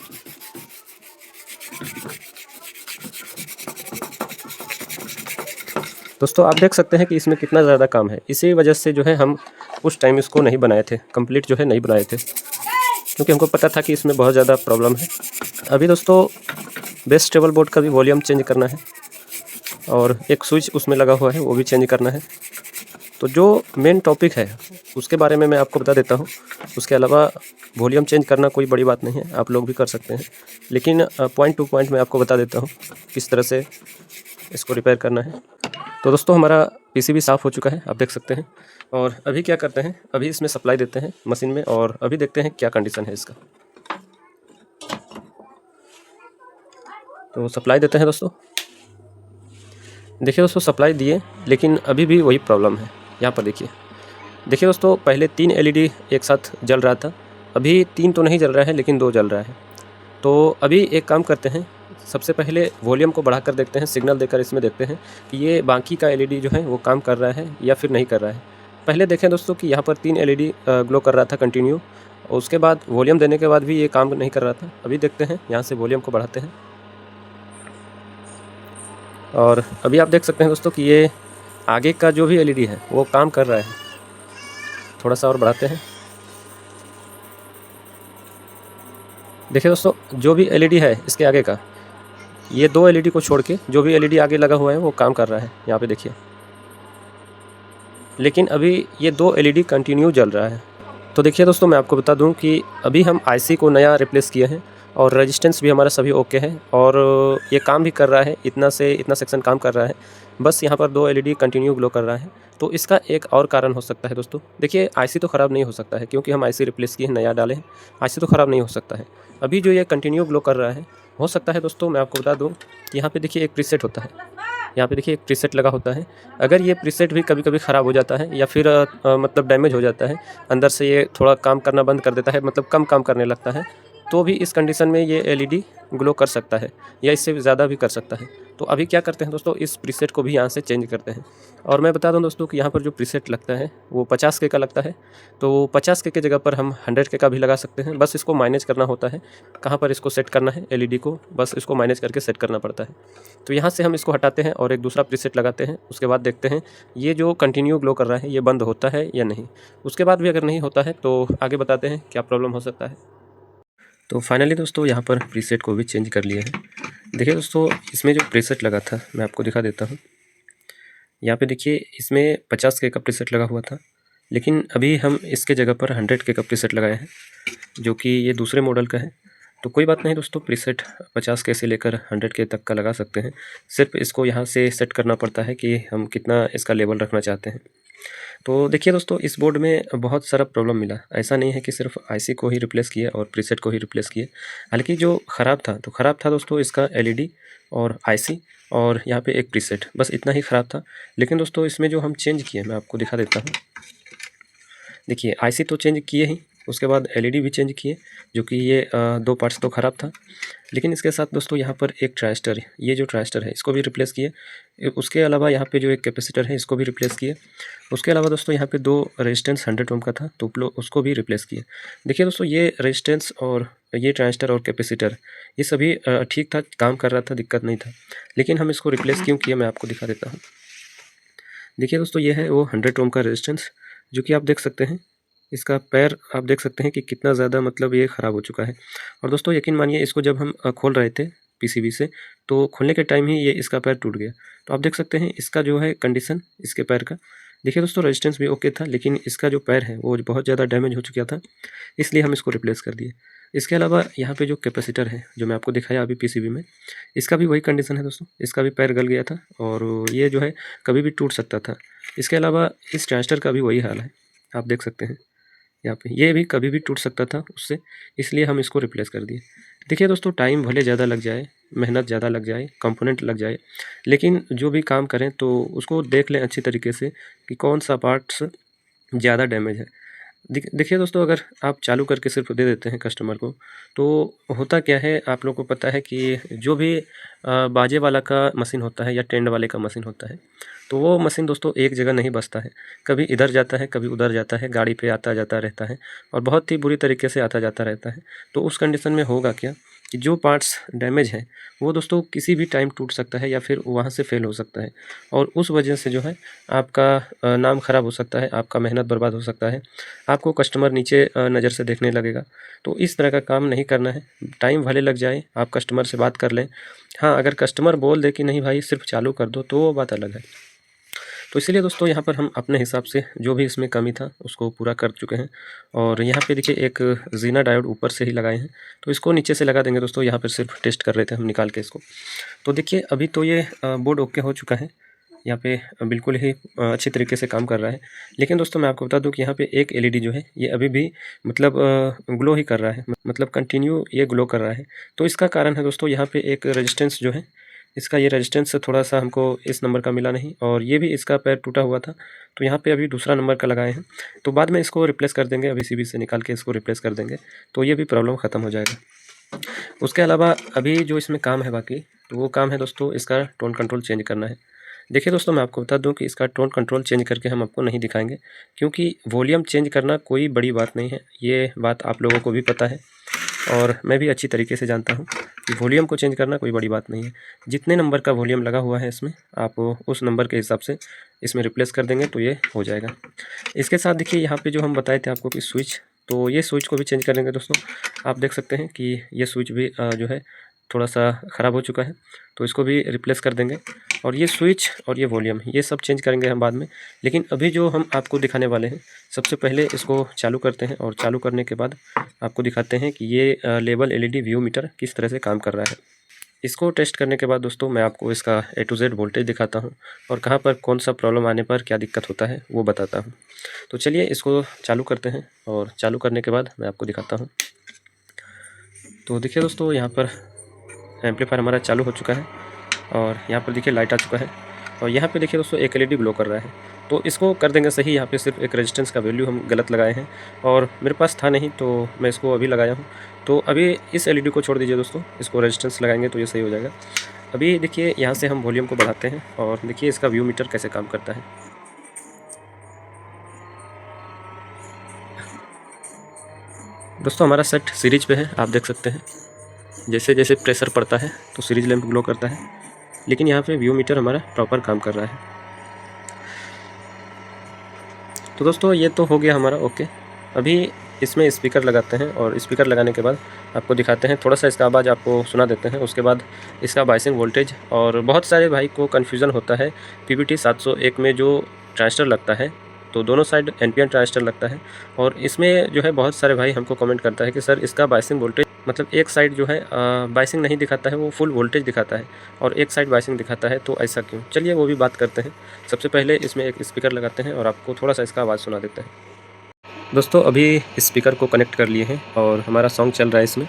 दोस्तों आप देख सकते हैं कि इसमें कितना ज़्यादा काम है, इसी वजह से जो है हम उस टाइम इसको नहीं बनाए थे, कंप्लीट जो है नहीं बनाए थे, क्योंकि हमको पता था कि इसमें बहुत ज़्यादा प्रॉब्लम है। अभी दोस्तों बेस स्टेबल बोर्ड का भी वॉल्यूम चेंज करना है, और एक स्विच उसमें लगा हुआ है वो भी चेंज करना है। तो जो मेन टॉपिक है उसके बारे में मैं आपको बता देता हूँ, उसके अलावा वॉल्यूम चेंज करना कोई बड़ी बात नहीं है, आप लोग भी कर सकते हैं, लेकिन पॉइंट टू पॉइंट मैं आपको बता देता हूँ किस तरह से इसको रिपेयर करना है। तो दोस्तों हमारा पीसीबी साफ़ हो चुका है, आप देख सकते हैं। और अभी क्या करते हैं, अभी इसमें सप्लाई देते हैं मशीन में, और अभी देखते हैं क्या कंडीशन है इसका। तो सप्लाई देते हैं दोस्तों। देखिए दोस्तों सप्लाई दिए, लेकिन अभी भी वही प्रॉब्लम है। यहाँ पर देखिए दोस्तों, पहले 3 एलईडी एक साथ जल रहा था, अभी 3 तो नहीं जल रहा है लेकिन 2 जल रहा है। तो अभी एक काम करते हैं, सबसे पहले वॉल्यूम को बढ़ाकर देखते हैं, सिग्नल देकर इसमें देखते हैं कि ये बाकी का एलईडी जो है वो काम कर रहा है या फिर नहीं कर रहा है। पहले देखें दोस्तों कि यहाँ पर 3 एलईडी ग्लो कर रहा था कंटिन्यू, और उसके बाद वॉल्यूम देने के बाद भी ये काम नहीं कर रहा था। अभी देखते हैं, यहाँ से वॉल्यूम को बढ़ाते हैं, और अभी आप देख सकते हैं दोस्तों कि ये आगे का जो भी एलईडी है वो काम कर रहा है। थोड़ा सा और बढ़ाते हैं। देखिए दोस्तों, जो भी एलईडी है इसके आगे का, ये 2 एलईडी को छोड़ के जो भी एलईडी आगे लगा हुआ है वो काम कर रहा है, यहाँ पे देखिए। लेकिन अभी ये 2 एलईडी कंटिन्यू जल रहा है। तो देखिए दोस्तों, मैं आपको बता दूं कि अभी हम आईसी को नया रिप्लेस किए हैं, और रेजिस्टेंस भी हमारा सभी ओके है, और ये काम भी कर रहा है, इतना से इतना सेक्शन काम कर रहा है। बस यहाँ पर 2 एलईडी कंटिन्यू ग्लो कर रहा है। तो इसका एक और कारण हो सकता है दोस्तों। देखिए आईसी तो ख़राब नहीं हो सकता है, क्योंकि हम आईसी रिप्लेस किए हैं, नया डाले हैं, आईसी तो ख़राब नहीं हो सकता है। अभी जो ये कंटिन्यू ग्लो कर रहा है, हो सकता है दोस्तों मैं आपको बता दूँ, यहाँ पर देखिए एक प्रीसेट होता है, यहाँ पे देखिए एक प्रीसेट लगा होता है। अगर ये प्रीसेट भी कभी कभी ख़राब हो जाता है या फिर मतलब डैमेज हो जाता है, अंदर से ये थोड़ा काम करना बंद कर देता है, मतलब कम काम करने लगता है, तो भी इस कंडीशन में ये एलईडी ग्लो कर सकता है या इससे ज़्यादा भी कर सकता है। तो अभी क्या करते हैं दोस्तों, इस प्रीसेट को भी यहाँ से चेंज करते हैं। और मैं बता दूं दोस्तों कि यहाँ पर जो प्रीसेट लगता है वो 50K का लगता है। तो 50K की जगह पर हम 100K का भी लगा सकते हैं। बस इसको मैनेज करना होता है, कहाँ पर इसको सेट करना है एलईडी को, बस इसको मैनेज करके सेट करना पड़ता है। तो यहाँ से हम इसको हटाते हैं और एक दूसरा प्रीसेट लगाते हैं। उसके बाद देखते हैं ये जो कंटिन्यू ग्लो कर रहा है ये बंद होता है या नहीं। उसके बाद भी अगर नहीं होता है तो आगे बताते हैं क्या प्रॉब्लम हो सकता है। तो फाइनली दोस्तों यहाँ पर प्रीसेट को भी चेंज कर लिए हैं। देखिए दोस्तों, इसमें जो प्रीसेट लगा था मैं आपको दिखा देता हूँ। यहाँ पे देखिए इसमें 50K का प्रीसेट लगा हुआ था, लेकिन अभी हम इसके जगह पर 100K का प्रीसेट लगाए हैं, जो कि ये दूसरे मॉडल का है। तो कोई बात नहीं दोस्तों, प्रीसेट 50K से लेकर 100K तक का लगा सकते हैं। सिर्फ इसको यहाँ से सेट करना पड़ता है कि हम कितना इसका लेवल रखना चाहते हैं। तो देखिए दोस्तों, इस बोर्ड में बहुत सारा प्रॉब्लम मिला। ऐसा नहीं है कि सिर्फ आईसी को ही रिप्लेस किए और प्रीसेट को ही रिप्लेस किए, हालांकि जो ख़राब था तो ख़राब था दोस्तों इसका एलईडी और आईसी और यहाँ पे एक प्रीसेट, बस इतना ही ख़राब था। लेकिन दोस्तों इसमें जो हम चेंज किए मैं आपको दिखा देता हूँ। देखिए आईसी तो चेंज किए ही, उसके बाद एलईडी भी चेंज किए, जो कि ये 2 पार्ट्स तो ख़राब था। लेकिन इसके साथ दोस्तों यहाँ पर एक ट्रांजिस्टर, ये जो ट्रांजिस्टर है इसको भी रिप्लेस किए। उसके अलावा यहाँ पे जो एक कैपेसिटर है इसको भी रिप्लेस किए। उसके अलावा दोस्तों यहाँ पे 2 रेजिस्टेंस 100 ओम का था तो उसको भी रिप्लेस किए। देखिए दोस्तों, ये रेजिस्टेंस और ये ट्रांजिस्टर और कैपेसिटर ये सभी ठीक था, काम कर रहा था, दिक्कत नहीं था। लेकिन हम इसको रिप्लेस क्यों किया मैं आपको दिखा देता हूँ। देखिए दोस्तों, ये है वो 100 ओम का रेजिस्टेंस, जो कि आप देख सकते हैं इसका पैर आप देख सकते हैं कि कितना ज़्यादा मतलब ये ख़राब हो चुका है। और दोस्तों यकीन मानिए, इसको जब हम खोल रहे थे पीसीबी से, तो खोलने के टाइम ही ये इसका पैर टूट गया। तो आप देख सकते हैं इसका जो है कंडीशन इसके पैर का। देखिए दोस्तों, रेजिस्टेंस भी ओके था, लेकिन इसका जो पैर है वो बहुत ज़्यादा डैमेज हो चुका था, इसलिए हम इसको रिप्लेस कर दिए। इसके अलावा यहाँ पे जो कैपेसिटर है जो मैं आपको दिखाया अभी पीसीबी में, इसका भी वही कंडीशन है दोस्तों, इसका भी पैर गल गया था और ये जो है कभी भी टूट सकता था। इसके अलावा इस ट्रांजिस्टर का भी वही हाल है, आप देख सकते हैं यहाँ पे ये भी कभी भी टूट सकता था उससे, इसलिए हम इसको रिप्लेस कर दिए। देखिए दोस्तों, टाइम भले ज़्यादा लग जाए, मेहनत ज़्यादा लग जाए, कंपोनेंट लग जाए, लेकिन जो भी काम करें तो उसको देख लें अच्छी तरीके से कि कौन सा पार्ट्स ज़्यादा डैमेज है। देखिए दोस्तों, अगर आप चालू करके सिर्फ दे देते हैं कस्टमर को, तो होता क्या है आप लोग को पता है कि जो भी बाजे वाला का मशीन होता है या टेंड वाले का मशीन होता है, तो वो मशीन दोस्तों एक जगह नहीं बसता है, कभी इधर जाता है कभी उधर जाता है, गाड़ी पे आता जाता रहता है और बहुत ही बुरी तरीके से आता जाता रहता है। तो उस कंडीशन में होगा क्या कि जो पार्ट्स डैमेज हैं वो दोस्तों किसी भी टाइम टूट सकता है या फिर वहाँ से फेल हो सकता है, और उस वजह से जो है आपका नाम ख़राब हो सकता है, आपका मेहनत बर्बाद हो सकता है, आपको कस्टमर नीचे नज़र से देखने लगेगा। तो इस तरह का काम नहीं करना है। टाइम भले लग जाए, आप कस्टमर से बात कर लें। हाँ, अगर कस्टमर बोल दे कि नहीं भाई सिर्फ चालू कर दो, तो वो बात अलग है। तो इसीलिए दोस्तों यहाँ पर हम अपने हिसाब से जो भी इसमें कमी था उसको पूरा कर चुके हैं। और यहाँ पे देखिए एक जीना डायोड ऊपर से ही लगाए हैं, तो इसको नीचे से लगा देंगे दोस्तों। यहाँ पर सिर्फ टेस्ट कर रहे थे हम निकाल के इसको। तो देखिए अभी तो ये बोर्ड ओके हो चुका है, यहाँ पे बिल्कुल ही अच्छी तरीके से काम कर रहा है। लेकिन दोस्तों मैं आपको बता दूं कि यहाँ पे एक एलईडी जो है ये अभी भी मतलब ग्लो ही कर रहा है, मतलब कंटिन्यू ये ग्लो कर रहा है। तो इसका कारण है दोस्तों यहाँ पे एक रेजिस्टेंस जो है, इसका ये रेजिस्टेंस थोड़ा सा हमको इस नंबर का मिला नहीं, और ये भी इसका पैर टूटा हुआ था, तो यहाँ पे अभी दूसरा नंबर का लगाए हैं। तो बाद में इसको रिप्लेस कर देंगे, अभी सीबी से निकाल के इसको रिप्लेस कर देंगे, तो ये भी प्रॉब्लम ख़त्म हो जाएगा। उसके अलावा अभी जो इसमें काम है बाकी, तो वो काम है दोस्तों इसका टोन कंट्रोल चेंज करना है। देखिए दोस्तों, मैं आपको बता दूं कि इसका टोन कंट्रोल चेंज करके हम आपको नहीं दिखाएंगे, क्योंकि वॉल्यूम चेंज करना कोई बड़ी बात नहीं है। ये बात आप लोगों को भी पता है और मैं भी अच्छी तरीके से जानता हूं कि वॉल्यूम को चेंज करना कोई बड़ी बात नहीं है। जितने नंबर का वॉल्यूम लगा हुआ है इसमें, आप उस नंबर के हिसाब से इसमें रिप्लेस कर देंगे तो ये हो जाएगा। इसके साथ देखिए यहाँ पे जो हम बताए थे आपको कि स्विच, तो ये स्विच को भी चेंज करेंगे दोस्तों। आप देख सकते हैं कि ये स्विच भी जो है थोड़ा सा ख़राब हो चुका है, तो इसको भी रिप्लेस कर देंगे। और ये स्विच और ये वॉल्यूम ये सब चेंज करेंगे हम बाद में। लेकिन अभी जो हम आपको दिखाने वाले हैं, सबसे पहले इसको चालू करते हैं और चालू करने के बाद आपको दिखाते हैं कि ये लेवल एलईडी व्यू मीटर किस तरह से काम कर रहा है। इसको टेस्ट करने के बाद दोस्तों मैं आपको इसका A to Z वोल्टेज दिखाता हूँ और कहाँ पर कौन सा प्रॉब्लम आने पर क्या दिक्कत होता है वो बताता हूँ। तो चलिए इसको चालू करते हैं और चालू करने के बाद मैं आपको दिखाता हूँ। तो देखिए दोस्तों, यहाँ पर एम्पलीफायर हमारा चालू हो चुका है। और यहाँ पर देखिए लाइट आ चुका है और यहाँ पे देखिए दोस्तों एक एलईडी ग्लो कर रहा है। तो इसको कर देंगे सही। यहाँ पे सिर्फ एक रेजिस्टेंस का वैल्यू हम गलत लगाए हैं और मेरे पास था नहीं तो मैं इसको अभी लगाया हूँ। तो अभी इस एलईडी को छोड़ दीजिए दोस्तों, इसको रेजिस्टेंस लगाएंगे तो ये सही हो जाएगा। अभी देखिए यहाँ से हम वॉल्यूम को बढ़ाते हैं और देखिए इसका व्यू मीटर कैसे काम करता है। दोस्तों हमारा सेट सीरीज पे है, आप देख सकते हैं जैसे जैसे प्रेशर पड़ता है तो सीरीज लैंप ग्लो करता है, लेकिन यहाँ पे व्यू मीटर हमारा प्रॉपर काम कर रहा है। तो दोस्तों ये तो हो गया हमारा ओके। अभी इसमें स्पीकर लगाते हैं और स्पीकर लगाने के बाद आपको दिखाते हैं, थोड़ा सा इसका आवाज़ आपको सुना देते हैं। उसके बाद इसका बाइसिंग वोल्टेज, और बहुत सारे भाई को कन्फ्यूज़न होता है PVT 701 में जो ट्रांजिस्टर लगता है तो दोनों साइड NPN ट्रांजिस्टर लगता है, और इसमें जो है बहुत सारे भाई हमको कमेंट करता है कि सर इसका बाइसिंग वोल्टेज मतलब एक साइड जो है बाइसिंग नहीं दिखाता है, वो फुल वोल्टेज दिखाता है और एक साइड बाइसिंग दिखाता है, तो ऐसा क्यों। चलिए वो भी बात करते हैं। सबसे पहले इसमें एक स्पीकर लगाते हैं और आपको थोड़ा सा इसका आवाज़ सुना देते हैं। दोस्तों अभी स्पीकर को कनेक्ट कर लिए हैं और हमारा सॉन्ग चल रहा है इसमें,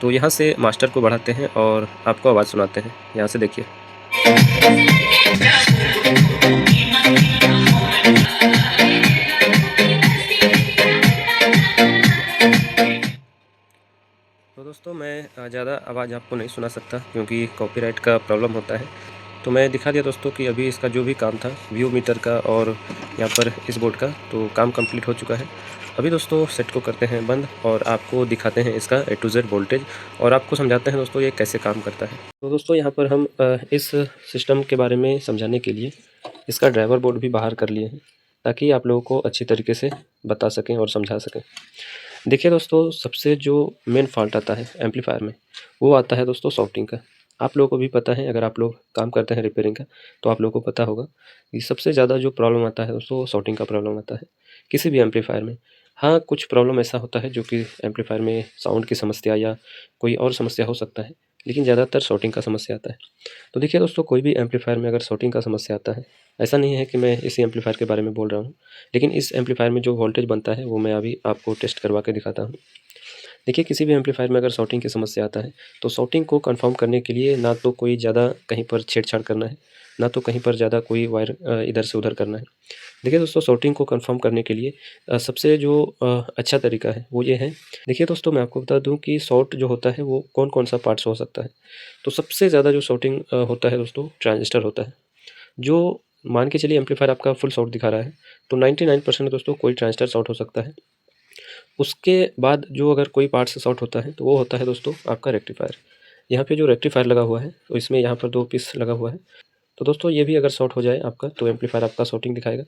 तो यहाँ से मास्टर को बढ़ाते हैं और आपको आवाज़ सुनाते हैं। यहाँ से देखिए। तो दोस्तों मैं ज़्यादा आवाज़ आपको नहीं सुना सकता क्योंकि कॉपीराइट का प्रॉब्लम होता है, तो मैं दिखा दिया दोस्तों कि अभी इसका जो भी काम था व्यू मीटर का और यहाँ पर इस बोर्ड का, तो काम कंप्लीट हो चुका है। अभी दोस्तों सेट को करते हैं बंद और आपको दिखाते हैं इसका A to Z वोल्टेज और आपको समझाते हैं दोस्तों ये कैसे काम करता है। तो दोस्तों यहाँ पर हम इस सिस्टम के बारे में समझाने के लिए इसका ड्राइवर बोर्ड भी बाहर कर लिए हैं ताकि आप लोगों को अच्छी तरीके से बता सकें और समझा सकें। देखिए दोस्तों, सबसे जो मेन फॉल्ट आता है एम्पलीफायर में वो आता है दोस्तों सॉफ्टिंग का। आप लोगों को भी पता है, अगर आप लोग काम करते हैं रिपेयरिंग का तो आप लोगों को पता होगा कि सबसे ज़्यादा जो प्रॉब्लम आता है दोस्तों सॉर्टिंग का प्रॉब्लम आता है किसी भी एम्पलीफायर में। हाँ, कुछ प्रॉब्लम ऐसा होता है जो कि एम्पलीफायर में साउंड की समस्या या कोई और समस्या हो सकता है, लेकिन ज़्यादातर सॉर्टिंग का समस्या आता है। तो देखिए दोस्तों, कोई भी एम्पलीफायर में अगर सॉर्टिंग का समस्या आता है, ऐसा नहीं है कि मैं इसी एम्पलीफायर के बारे में बोल रहा हूँ, लेकिन इस एम्पलीफायर में जो वोल्टेज बनता है वो मैं अभी आपको टेस्ट करवा के दिखाता हूँ। देखिए, किसी भी एम्पलीफायर में अगर सॉर्टिंग की समस्या आता है तो सॉर्टिंग को कंफर्म करने के लिए ना तो कोई ज़्यादा कहीं पर छेड़छाड़ करना है, ना तो कहीं पर ज़्यादा कोई वायर इधर से उधर करना है। देखिए दोस्तों, सॉर्टिंग को कंफर्म करने के लिए सबसे जो अच्छा तरीका है वो ये है। देखिए दोस्तों, मैं आपको बता दूं कि सॉर्ट जो होता है वो कौन कौन सा पार्ट्स हो सकता है। तो सबसे ज़्यादा जो सॉर्टिंग होता है दोस्तों ट्रांजिस्टर होता है। जो मान के चलिए एम्पलीफायर आपका फुल शॉर्ट दिखा रहा है तो 99% दोस्तों कोई ट्रांजिस्टर शॉर्ट हो सकता है। उसके बाद जो अगर कोई पार्ट से शॉर्ट होता है तो वो होता है दोस्तों आपका रेक्टिफायर। यहाँ पे जो रेक्टिफायर लगा हुआ है तो इसमें यहाँ पर 2 पीस लगा हुआ है। तो दोस्तों ये भी अगर शॉर्ट हो जाए आपका तो एम्पलीफायर आपका शॉर्टिंग दिखाएगा।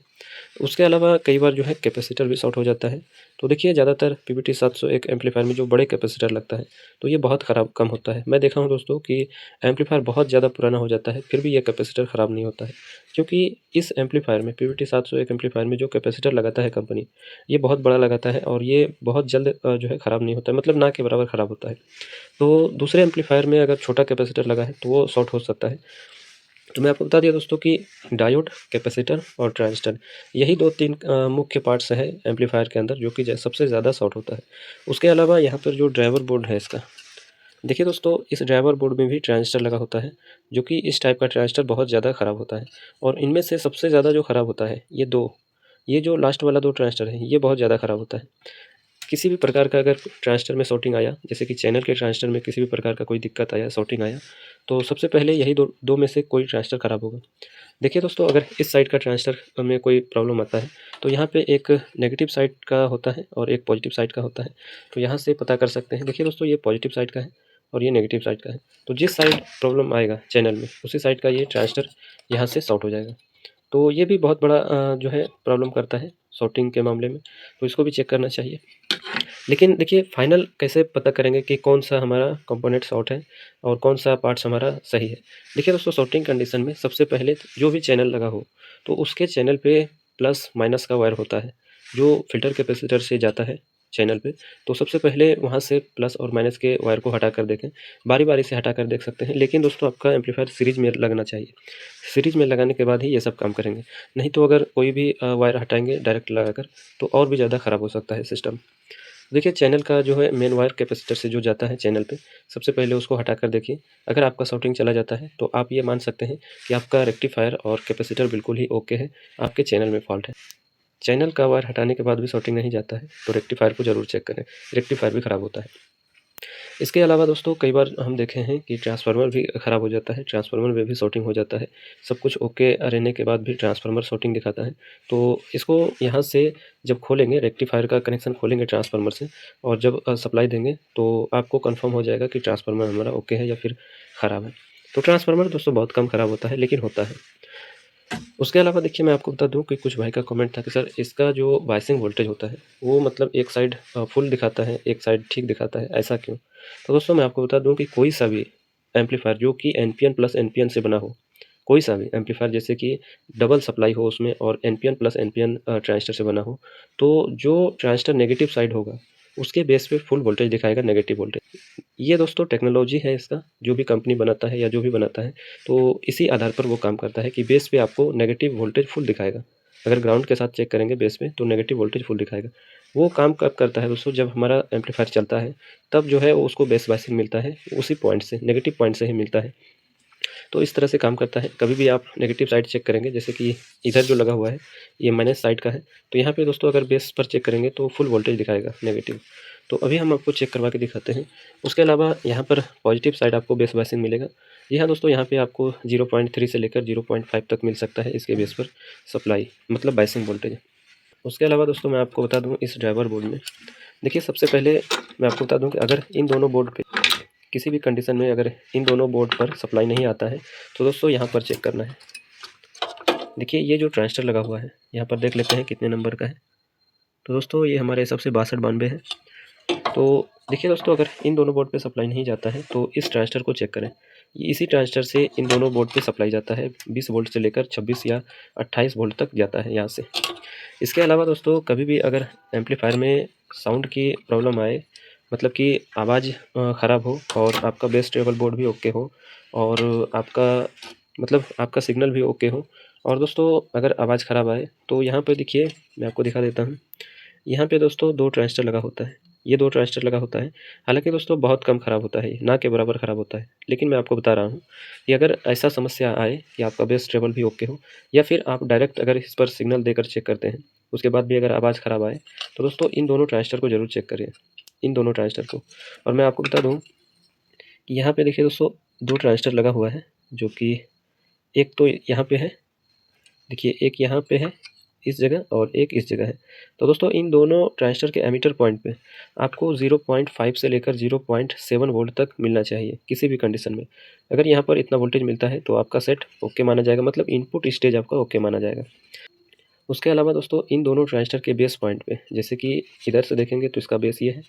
उसके अलावा कई बार जो है कैपेसिटर भी शॉर्ट हो जाता है। तो देखिए, ज़्यादातर PVT 701 एम्पलीफायर में जो बड़े कैपेसिटर लगता है तो ये बहुत ख़राब काम होता है। मैं देखा हूँ दोस्तों कि एम्पलीफायर बहुत ज़्यादा पुराना हो जाता है फिर भी ये कैपेसिटर ख़राब नहीं होता है, क्योंकि इस एम्पलीफायर में PVT 701 एम्पलीफायर में जो कैपेसिटर लगाता है कंपनी, ये बहुत बड़ा लगाता है और ये बहुत जल्द जो है ख़राब नहीं होता है, मतलब ना के बराबर ख़राब होता है। तो दूसरे एम्पलीफायर में अगर छोटा कैपेसिटर लगा है तो वो शॉर्ट हो सकता है। तो मैं आपको बता दिया दोस्तों कि डायोड, कैपेसिटर और ट्रांजिस्टर, यही 2-3 मुख्य पार्ट्स हैं एम्पलीफायर के अंदर जो कि सबसे ज़्यादा शॉर्ट होता है। उसके अलावा यहाँ पर जो ड्राइवर बोर्ड है इसका, देखिए दोस्तों, इस ड्राइवर बोर्ड में भी ट्रांजिस्टर लगा होता है जो कि इस टाइप का ट्रांजिस्टर बहुत ज़्यादा ख़राब होता है। और इनमें से सबसे ज़्यादा जो ख़राब होता है ये जो लास्ट वाला 2 ट्रांजिस्टर है ये बहुत ज़्यादा ख़राब होता है। किसी भी प्रकार का अगर ट्रांजिस्टर में शॉर्टिंग आया, जैसे कि चैनल के ट्रांजिस्टर में किसी भी प्रकार का कोई दिक्कत आया, शॉर्टिंग आया, तो सबसे पहले यही दो में से कोई ट्रांजिस्टर ख़राब होगा। देखिए दोस्तों, अगर इस साइड का ट्रांजिस्टर में कोई प्रॉब्लम आता है तो यहाँ पे एक नेगेटिव साइड का होता है और एक पॉजिटिव साइड का होता है। तो यहाँ से पता कर सकते हैं। देखिए दोस्तों, ये पॉजिटिव साइड का है और ये नेगेटिव साइड का है। तो जिस साइड प्रॉब्लम आएगा चैनल में, उसी साइड का ये ट्रांजिस्टर यहाँ से शॉर्ट हो जाएगा। तो ये भी बहुत बड़ा जो है प्रॉब्लम करता है शॉर्टिंग के मामले में, तो इसको भी चेक करना चाहिए। लेकिन देखिए, फाइनल कैसे पता करेंगे कि कौन सा हमारा कंपोनेंट शॉर्ट है और कौन सा पार्ट्स हमारा सही है। देखिए दोस्तों, शॉर्टिंग कंडीशन में सबसे पहले जो भी चैनल लगा हो तो उसके चैनल पे प्लस माइनस का वायर होता है जो फिल्टर कैपेसिटर से जाता है चैनल पे। तो सबसे पहले वहाँ से प्लस और माइनस के वायर को हटा कर देखें, बारी बारी से हटा कर देख सकते हैं। लेकिन दोस्तों, आपका एम्पलीफायर सीरीज में लगना चाहिए। सीरीज में लगाने के बाद ही ये सब काम करेंगे, नहीं तो अगर कोई भी वायर हटाएंगे डायरेक्ट लगाकर तो और भी ज़्यादा ख़राब हो सकता है सिस्टम। देखिए चैनल का जो है मेन वायर कैपेसिटर से जो जाता है चैनल पे, सबसे पहले उसको हटाकर देखिए। अगर आपका शॉर्टिंग चला जाता है तो आप ये मान सकते हैं कि आपका रेक्टिफायर और कैपेसिटर बिल्कुल ही ओके है, आपके चैनल में फॉल्ट है। चैनल का वायर हटाने के बाद भी शॉर्टिंग नहीं जाता है तो रेक्टिफायर को ज़रूर चेक करें, रेक्टिफायर भी ख़राब होता है। इसके अलावा दोस्तों कई बार हम देखे हैं कि ट्रांसफार्मर भी ख़राब हो जाता है, ट्रांसफार्मर में भी शॉर्टिंग हो जाता है। सब कुछ ओके रहने के बाद भी ट्रांसफार्मर शॉर्टिंग दिखाता है। तो इसको यहाँ से जब खोलेंगे, रेक्टिफायर का कनेक्शन खोलेंगे ट्रांसफार्मर से और जब सप्लाई देंगे तो आपको कन्फर्म हो जाएगा कि ट्रांसफार्मर हमारा ओके है या फिर ख़राब है। तो ट्रांसफार्मर दोस्तों बहुत कम ख़राब होता है, लेकिन होता है। उसके अलावा देखिए मैं आपको बता दूं कि कुछ भाई का कमेंट था कि सर इसका जो बायसिंग वोल्टेज होता है वो मतलब एक साइड फुल दिखाता है, एक साइड ठीक दिखाता है, ऐसा क्यों? तो दोस्तों मैं आपको बता दूं कि कोई सा भी एम्पलीफायर जो कि एनपीएन प्लस एनपीएन से बना हो, कोई सा भी एम्पलीफायर जैसे कि डबल सप्लाई हो उसमें और एनपीएन प्लस एनपीएन ट्रांजिस्टर से बना हो, तो जो ट्रांजिस्टर नेगेटिव साइड होगा उसके बेस पे फुल वोल्टेज दिखाएगा, नेगेटिव वोल्टेज। ये दोस्तों टेक्नोलॉजी है इसका, जो भी कंपनी बनाता है या जो भी बनाता है तो इसी आधार पर वो काम करता है कि बेस पे आपको नेगेटिव वोल्टेज फुल दिखाएगा। अगर ग्राउंड के साथ चेक करेंगे बेस पे तो नेगेटिव वोल्टेज फुल दिखाएगा। वो काम कब करता है दोस्तों? जब हमारा एम्पलीफायर चलता है तब जो है वो उसको बेस बायसिंग मिलता है, उसी पॉइंट से, नेगेटिव पॉइंट से ही मिलता है। तो इस तरह से काम करता है। कभी भी आप नेगेटिव साइड चेक करेंगे, जैसे कि इधर जो लगा हुआ है ये माइनस साइड का है, तो यहाँ पे दोस्तों अगर बेस पर चेक करेंगे तो फुल वोल्टेज दिखाएगा नेगेटिव। तो अभी हम आपको चेक करवा के दिखाते हैं। उसके अलावा यहाँ पर पॉजिटिव साइड आपको बेस बायसिंग मिलेगा। जी हाँ दोस्तों, यहाँ पे आपको 0.3 से लेकर 0.5 तक मिल सकता है इसके बेस पर सप्लाई, मतलब बायसिंग वोल्टेज। उसके अलावा दोस्तों मैं आपको बता दूँ इस ड्राइवर बोर्ड में, देखिए सबसे पहले मैं आपको बता दूँ कि अगर इन दोनों बोर्ड पे किसी भी कंडीशन में अगर इन दोनों बोर्ड पर सप्लाई नहीं आता है तो दोस्तों यहाँ पर चेक करना है। देखिए ये जो ट्रांजिस्टर लगा हुआ है यहाँ पर देख लेते हैं कितने नंबर का है। तो दोस्तों ये हमारे हिसाब से 6292 है। तो देखिए दोस्तों, अगर इन दोनों बोर्ड पे सप्लाई नहीं जाता है तो इस ट्रांजिस्टर को चेक करें। इसी ट्रांजिस्टर से इन दोनों बोर्ड पे सप्लाई जाता है, 20 वोल्ट से लेकर 26 या 28 वोल्ट तक जाता है यहाँ से। इसके अलावा दोस्तों कभी भी अगर एम्पलीफायर में साउंड की प्रॉब्लम आए, मतलब कि आवाज़ ख़राब हो और आपका बेस ट्रेबल बोर्ड भी ओके हो और आपका मतलब आपका सिग्नल भी ओके हो, और दोस्तों अगर आवाज़ ख़राब आए तो यहाँ पे देखिए मैं आपको दिखा देता हूँ। यहाँ पे दोस्तों 2 ट्रांजिस्टर लगा होता है, ये 2 ट्रांजिस्टर लगा होता है। हालाँकि दोस्तों बहुत कम ख़राब होता है, ना के बराबर ख़राब होता है। लेकिन मैं आपको बता रहा हूँ कि अगर ऐसा समस्या आए कि आपका बेस ट्रेबल भी ओके हो या फिर आप डायरेक्ट अगर इस पर सिग्नल देकर चेक करते हैं, उसके बाद भी अगर आवाज़ ख़राब आए तो दोस्तों इन दोनों ट्रांजिस्टर को ज़रूर चेक करिए, इन दोनों ट्रांजिस्टर को। और मैं आपको बता दूँ कि यहाँ पे देखिए दोस्तों 2 ट्रांजिस्टर लगा हुआ है, जो कि एक तो यहाँ पे है, देखिए एक यहाँ पे है इस जगह और एक इस जगह है। तो दोस्तों इन दोनों ट्रांजिस्टर के एमीटर पॉइंट पे आपको 0.5 से लेकर 0.7 वोल्ट तक मिलना चाहिए किसी भी कंडीशन में। अगर यहाँ पर इतना वोल्टेज मिलता है तो आपका सेट ओके माना जाएगा, मतलब इनपुट स्टेज आपका ओके माना जाएगा। उसके अलावा दोस्तों इन दोनों ट्रांजिस्टर के बेस पॉइंट पे, जैसे कि इधर से देखेंगे तो इसका बेस ये है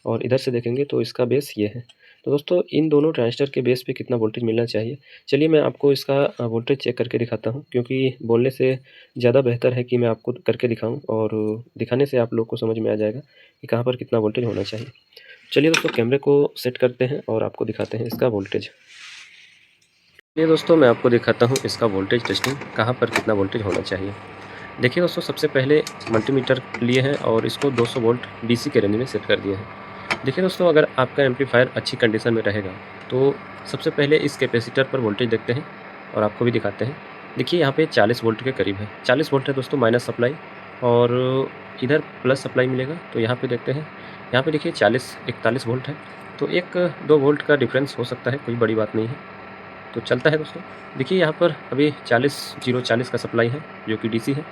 और इधर से देखेंगे तो इसका बेस ये है। तो दोस्तों इन दोनों ट्रांजिस्टर के बेस पे कितना वोल्टेज मिलना चाहिए, चलिए मैं आपको इसका वोल्टेज चेक करके दिखाता हूँ, क्योंकि बोलने से ज़्यादा बेहतर है कि मैं आपको करके दिखाऊँ और दिखाने से आप लोग को समझ में आ जाएगा कि कहाँ पर कितना वोल्टेज होना चाहिए। चलिए दोस्तों कैमरे को सेट करते हैं और आपको दिखाते हैं इसका वोल्टेज। ये दोस्तों मैं आपको दिखाता हूँ इसका वोल्टेज टेस्टिंग, कहाँ पर कितना वोल्टेज होना चाहिए। देखिए दोस्तों सबसे पहले मल्टीमीटर लिए हैं और इसको 200 वोल्ट डीसी के रेंज में सेट कर दिया है। देखिए दोस्तों अगर आपका एम्पलीफायर अच्छी कंडीशन में रहेगा तो सबसे पहले इस कैपेसिटर पर वोल्टेज देखते हैं और आपको भी दिखाते हैं। देखिए यहाँ पे 40 वोल्ट के करीब है, 40 वोल्ट है दोस्तों माइनस सप्लाई और इधर प्लस सप्लाई मिलेगा। तो यहाँ पे देखते हैं, यहाँ पे देखिए 41 वोल्ट है, तो 1-2 वोल्ट का डिफरेंस हो सकता है, कोई बड़ी बात नहीं है, तो चलता है दोस्तों। देखिए यहाँ पर अभी 40 का सप्लाई है जो कि डीसी है।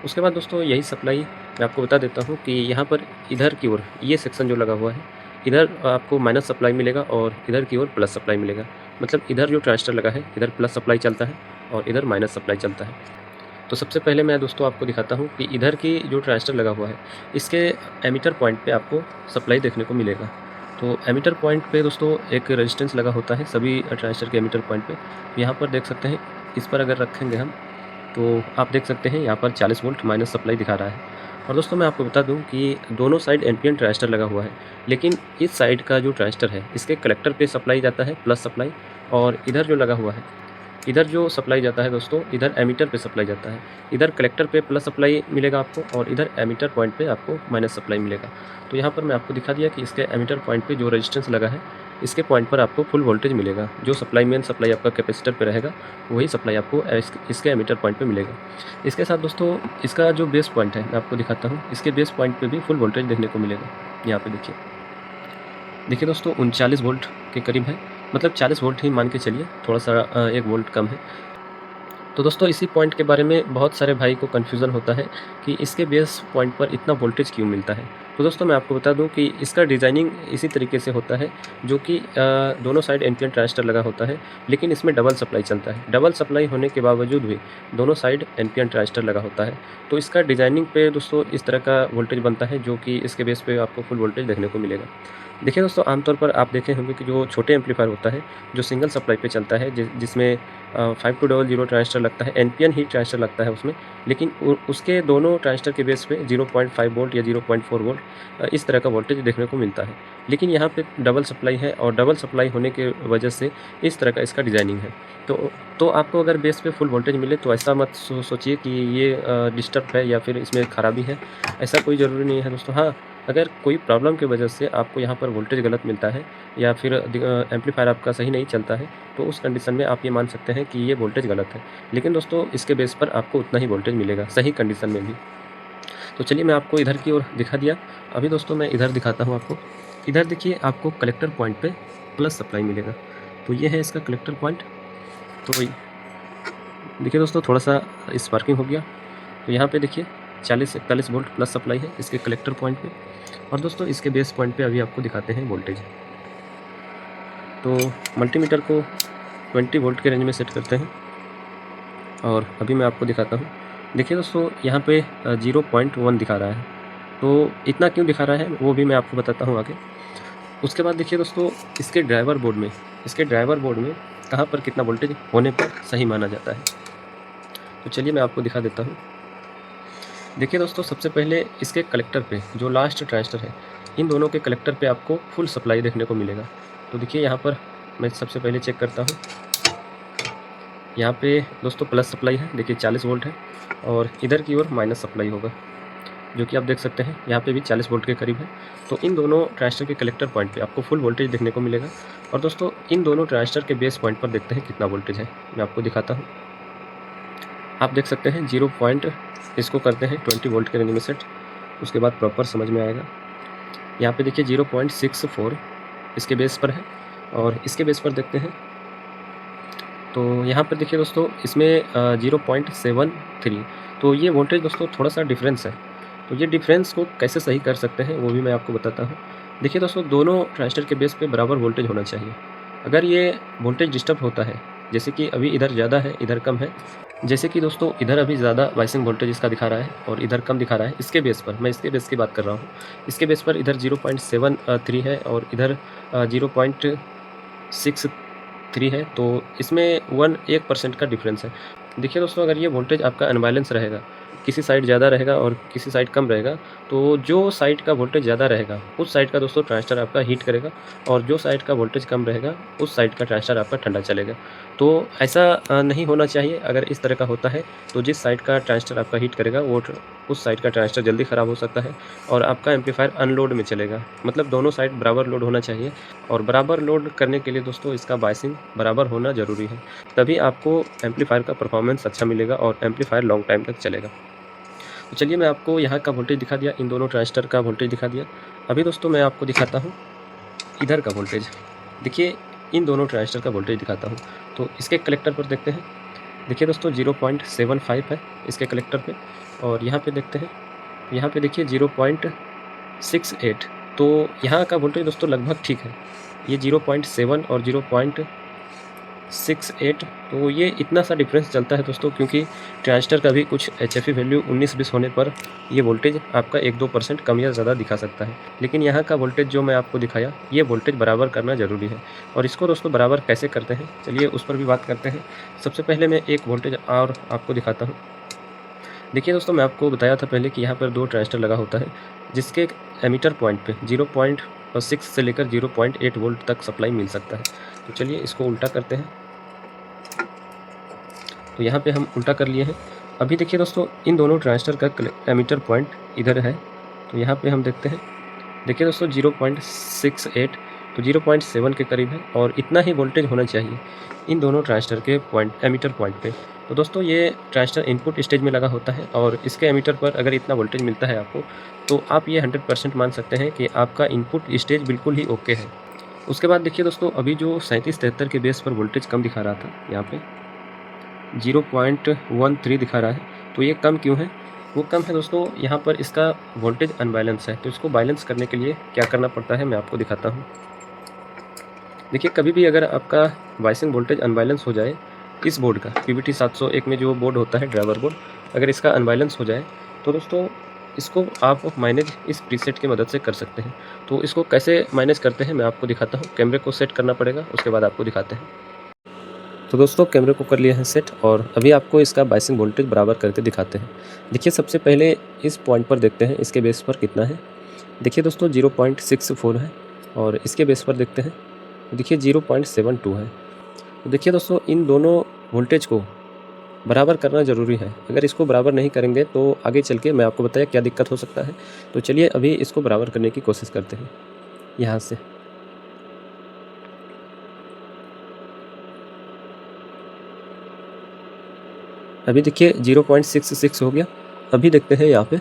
उसके बाद दोस्तों यही सप्लाई मैं आपको बता देता हूँ कि यहाँ पर इधर की ओर ये सेक्शन जो लगा हुआ है, इधर आपको माइनस सप्लाई मिलेगा और इधर की ओर प्लस सप्लाई मिलेगा। मतलब इधर जो ट्रांजिस्टर लगा है इधर प्लस सप्लाई चलता है और इधर माइनस सप्लाई चलता है। तो सबसे पहले मैं दोस्तों आपको दिखाता हूँ कि इधर की जो ट्रांजिस्टर लगा हुआ है इसके एमीटर पॉइंट पे आपको सप्लाई देखने को मिलेगा। तो एमीटर पॉइंट पे दोस्तों एक रेजिस्टेंस लगा होता है सभी ट्रांजिस्टर के एमीटर पॉइंट पे। यहाँ पर देख सकते हैं, इस पर अगर रखेंगे हम तो आप देख सकते हैं यहाँ पर 40 वोल्ट माइनस सप्लाई दिखा रहा है। और दोस्तों मैं आपको बता दूं कि दोनों साइड एनपीएन ट्रांजिस्टर लगा हुआ है, लेकिन इस साइड का जो ट्रांजिस्टर है इसके कलेक्टर पे सप्लाई जाता है प्लस सप्लाई, और इधर जो लगा हुआ है इधर जो सप्लाई जाता है दोस्तों, इधर एमीटर पे सप्लाई जाता है, इधर कलेक्टर पे प्लस सप्लाई मिलेगा आपको और इधर एमीटर पॉइंट पे आपको माइनस सप्लाई मिलेगा। तो यहाँ पर मैं आपको दिखा दिया कि इसके एमीटर पॉइंट पे जो रेजिस्टेंस लगा है, इसके पॉइंट पर आपको फुल वोल्टेज मिलेगा। जो सप्लाई मेन सप्लाई आपका कैपेसिटर पे रहेगा, वही सप्लाई आपको इसके एमीटर पॉइंट पे मिलेगा। इसके साथ दोस्तों इसका जो बेस पॉइंट है, मैं आपको दिखाता हूँ, इसके बेस पॉइंट पे भी फुल वोल्टेज देखने को मिलेगा। यहाँ पे देखिए दोस्तों 39 वोल्ट के करीब है, मतलब 40 वोल्ट ही मान के चलिए, थोड़ा सा 1 वोल्ट कम है। तो दोस्तों इसी पॉइंट के बारे में बहुत सारे भाई को कन्फ्यूज़न होता है कि इसके बेस पॉइंट पर इतना वोल्टेज क्यों मिलता है। तो दोस्तों मैं आपको बता दूं कि इसका डिज़ाइनिंग इसी तरीके से होता है, जो कि दोनों साइड एनपीएन ट्रांजिस्टर लगा होता है, लेकिन इसमें डबल सप्लाई चलता है। डबल सप्लाई होने के बावजूद भी दोनों साइड एनपीएन ट्रांजिस्टर लगा होता है। तो इसका डिज़ाइनिंग पे दोस्तों इस तरह का वोल्टेज बनता है, जो कि इसके बेस पे आपको फुल वोल्टेज देखने को मिलेगा। देखिए दोस्तों आमतौर पर आप देखे होंगे कि जो छोटे एम्पलीफायर होता है, जो सिंगल सप्लाई पे चलता है, जिसमें 5200 ट्रांजिस्टर लगता है, एनपीएन ही ट्रांजिस्टर लगता है उसमें, लेकिन उसके दोनों ट्रांजिस्टर के बेस पे 0.5 वोल्ट या 0.4 वोल्ट इस तरह का वोल्टेज देखने को मिलता है। लेकिन यहाँ पे डबल सप्लाई है और डबल सप्लाई होने की वजह से इस तरह का इसका डिज़ाइनिंग है। तो आपको अगर बेस पे फुल वोल्टेज मिले तो ऐसा मत सोचिए कि ये डिस्टर्ब है या फिर इसमें ख़राबी है, ऐसा कोई ज़रूरी नहीं है दोस्तों। हाँ, अगर कोई प्रॉब्लम की वजह से आपको यहाँ पर वोल्टेज गलत मिलता है या फिर एम्पलीफायर आपका सही नहीं चलता है, तो उस कंडीशन में आप ये मान सकते हैं कि ये वोल्टेज गलत है। लेकिन दोस्तों इसके बेस पर आपको उतना ही वोल्टेज मिलेगा सही कंडीशन में भी। तो चलिए मैं आपको इधर की ओर दिखा दिया। अभी दोस्तों मैं इधर दिखाता हूँ आपको। इधर देखिए आपको कलेक्टर पॉइंट पे प्लस सप्लाई मिलेगा। तो ये है इसका कलेक्टर पॉइंट। तो देखिए दोस्तों थोड़ा सा स्पार्किंग हो गया। तो यहाँ पे देखिए 40-41 वोल्ट प्लस सप्लाई है इसके कलेक्टर पॉइंट पे। और दोस्तों इसके बेस पॉइंट पे अभी आपको दिखाते हैं वोल्टेज। तो मल्टीमीटर को 20 वोल्ट के रेंज में सेट करते हैं और अभी मैं आपको दिखाता हूँ। देखिए दोस्तों यहाँ पे 0.1 दिखा रहा है। तो इतना क्यों दिखा रहा है वो भी मैं आपको बताता हूँ आगे। उसके बाद देखिए दोस्तों इसके ड्राइवर बोर्ड में कहाँ पर कितना वोल्टेज होने पर सही माना जाता है। तो चलिए मैं आपको दिखा देता हूँ। देखिए दोस्तों सबसे पहले इसके कलेक्टर पे जो लास्ट ट्रांजिस्टर है, इन दोनों के कलेक्टर पे आपको फुल सप्लाई देखने को मिलेगा। तो देखिए यहाँ पर मैं सबसे पहले चेक करता हूँ। यहाँ पे दोस्तों प्लस सप्लाई है, देखिए 40 वोल्ट है और इधर की ओर माइनस सप्लाई होगा, जो कि आप देख सकते हैं यहाँ पे भी 40 वोल्ट के करीब है। तो इन दोनों ट्रांजिस्टर के कलेक्टर पॉइंट पे आपको फुल वोल्टेज देखने को मिलेगा। और दोस्तों इन दोनों ट्रांजिस्टर के बेस पॉइंट पर देखते हैं कितना वोल्टेज है, मैं आपको दिखाता हूँ। आप देख सकते हैं 0 पॉइंट इसको करते हैं 20 वोल्ट के रेंज में सेट, उसके बाद प्रॉपर समझ में आएगा। यहाँ पे देखिए 0.64 इसके बेस पर है और इसके बेस पर देखते हैं। तो यहाँ पर देखिए दोस्तों इसमें 0.73। तो ये वोल्टेज दोस्तों थोड़ा सा डिफरेंस है। तो ये डिफरेंस को कैसे सही कर सकते हैं वो भी मैं आपको बताता हूँ। देखिए दोस्तों दोनों ट्रांजिस्टर के बेस पे बराबर वोल्टेज होना चाहिए। अगर ये वोल्टेज डिस्टर्ब होता है, जैसे कि अभी इधर ज़्यादा है इधर कम है, जैसे कि दोस्तों इधर अभी ज़्यादा वाइसिंग वोल्टेज इसका दिखा रहा है और इधर कम दिखा रहा है, इसके बेस पर, मैं इसके बेस की बात कर रहा हूँ। इसके बेस पर इधर 0.73 है और इधर 0.63 है। तो इसमें 1% का डिफरेंस है। देखिए दोस्तों अगर ये वोल्टेज आपका अनबैलेंस रहेगा, किसी साइड ज़्यादा रहेगा और किसी साइड कम रहेगा, तो जो साइड का वोल्टेज ज़्यादा रहेगा उस साइड का दोस्तों ट्रांजिस्टर आपका हीट करेगा और जो साइड का वोल्टेज कम रहेगा उस साइड का ट्रांजिस्टर आपका ठंडा चलेगा। तो ऐसा नहीं होना चाहिए। अगर इस तरह का होता है तो जिस साइड का ट्रांजिस्टर आपका हीट करेगा वो उस साइड का ट्रांजिस्टर जल्दी ख़राब हो सकता है और आपका एम्पलीफायर अनलोड में चलेगा। मतलब दोनों साइड बराबर लोड होना चाहिए और बराबर लोड करने के लिए दोस्तों इसका बायसिंग बराबर होना ज़रूरी है, तभी आपको एम्पलीफायर का परफॉर्मेंस अच्छा मिलेगा और एम्पलीफायर लॉन्ग टाइम तक चलेगा। तो चलिए मैं आपको यहाँ का वोल्टेज दिखा दिया, इन दोनों ट्रांजिस्टर का वोल्टेज दिखा दिया। अभी दोस्तों मैं आपको दिखाता हूँ इधर का वोल्टेज। देखिए इन दोनों ट्रांजिस्टर का वोल्टेज दिखाता हूँ। तो इसके कलेक्टर पर देखते हैं। देखिए दोस्तों 0.75 है इसके कलेक्टर पे और यहाँ पे देखते हैं, यहाँ पे देखिए 0.68। तो यहाँ का वोल्टेज दोस्तों लगभग ठीक है। ये 0.7 और 0.68, तो ये इतना सा डिफरेंस चलता है दोस्तों, क्योंकि ट्रांजिस्टर का भी कुछ HFE वैल्यू 19-20 होने पर ये वोल्टेज आपका 1-2% कम या ज़्यादा दिखा सकता है। लेकिन यहाँ का वोल्टेज जो मैं आपको दिखाया, ये वोल्टेज बराबर करना ज़रूरी है। और इसको दोस्तों बराबर कैसे करते हैं, चलिए उस पर भी बात करते हैं। सबसे पहले मैं एक वोल्टेज और आपको दिखाता हूँ। देखिए दोस्तों मैं आपको बताया था पहले कि यहाँ पर 2 ट्रांजिस्टर लगा होता है, जिसके एमीटर पॉइंट पे 0.6 से लेकर 0.8 वोल्ट तक सप्लाई मिल सकता है। तो चलिए इसको उल्टा करते हैं। तो यहाँ पे हम उल्टा कर लिए हैं। अभी देखिए दोस्तों, इन दोनों ट्रांजिस्टर का एमीटर पॉइंट इधर है, तो यहाँ पे हम देखते हैं। देखिए दोस्तों 0.68, तो 0.7 के करीब है और इतना ही वोल्टेज होना चाहिए इन दोनों ट्रांजिस्टर के पॉइंट एमीटर पॉइंट पे। तो दोस्तों ये ट्रांजिस्टर इनपुट स्टेज में लगा होता है और इसके एमीटर पर अगर इतना वोल्टेज मिलता है आपको, तो आप ये 100% मान सकते हैं कि आपका इनपुट स्टेज बिल्कुल ही ओके है। उसके बाद देखिए दोस्तों, अभी जो 3773 के बेस पर वोल्टेज कम दिखा रहा था, यहाँ पे 0.13 दिखा रहा है, तो ये कम क्यों है? वो कम है दोस्तों, यहाँ पर इसका वोल्टेज अनबैलेंस है। तो इसको बैलेंस करने के लिए क्या करना पड़ता है, मैं आपको दिखाता हूँ। देखिए, कभी भी अगर आपका बायसिंग वोल्टेज अनबैलेंस हो जाए, इस बोर्ड का PBT 701 में जो बोर्ड होता है ड्राइवर बोर्ड, अगर इसका अनबैलेंस हो जाए तो दोस्तों इसको आप मैनेज इस प्रीसेट की मदद से कर सकते हैं। तो इसको कैसे मैनेज करते हैं मैं आपको दिखाता हूँ। कैमरे को सेट करना पड़ेगा, उसके बाद आपको दिखाते हैं। तो दोस्तों कैमरे को कर लिया है सेट और अभी आपको इसका बायसिंग वोल्टेज बराबर करके दिखाते हैं। देखिए, सबसे पहले इस पॉइंट पर देखते हैं इसके बेस पर कितना है। देखिए दोस्तों 0.64 है और इसके बेस पर देखते हैं, देखिए 0.72 है। तो देखिए दोस्तों, इन दोनों वोल्टेज को बराबर करना ज़रूरी है। अगर इसको बराबर नहीं करेंगे तो आगे चल के मैं आपको बताया क्या दिक्कत हो सकता है। तो चलिए अभी इसको बराबर करने की कोशिश करते हैं यहाँ से। अभी देखिए 0.66 हो गया। अभी देखते हैं यहाँ पे,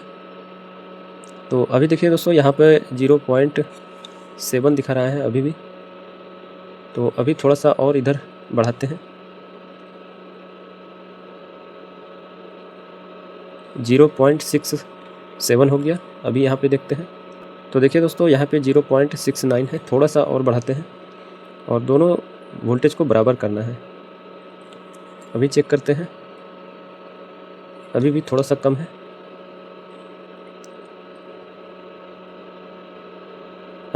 तो अभी देखिए दोस्तों यहाँ पे 0.7 दिखा रहा है अभी भी। तो अभी थोड़ा सा और इधर बढ़ाते हैं, 0.67 हो गया। अभी यहाँ पे देखते हैं, तो देखिए दोस्तों यहाँ पे 0.69 है। थोड़ा सा और बढ़ाते हैं और दोनों वोल्टेज को बराबर करना है। अभी चेक करते हैं, अभी भी थोड़ा सा कम है।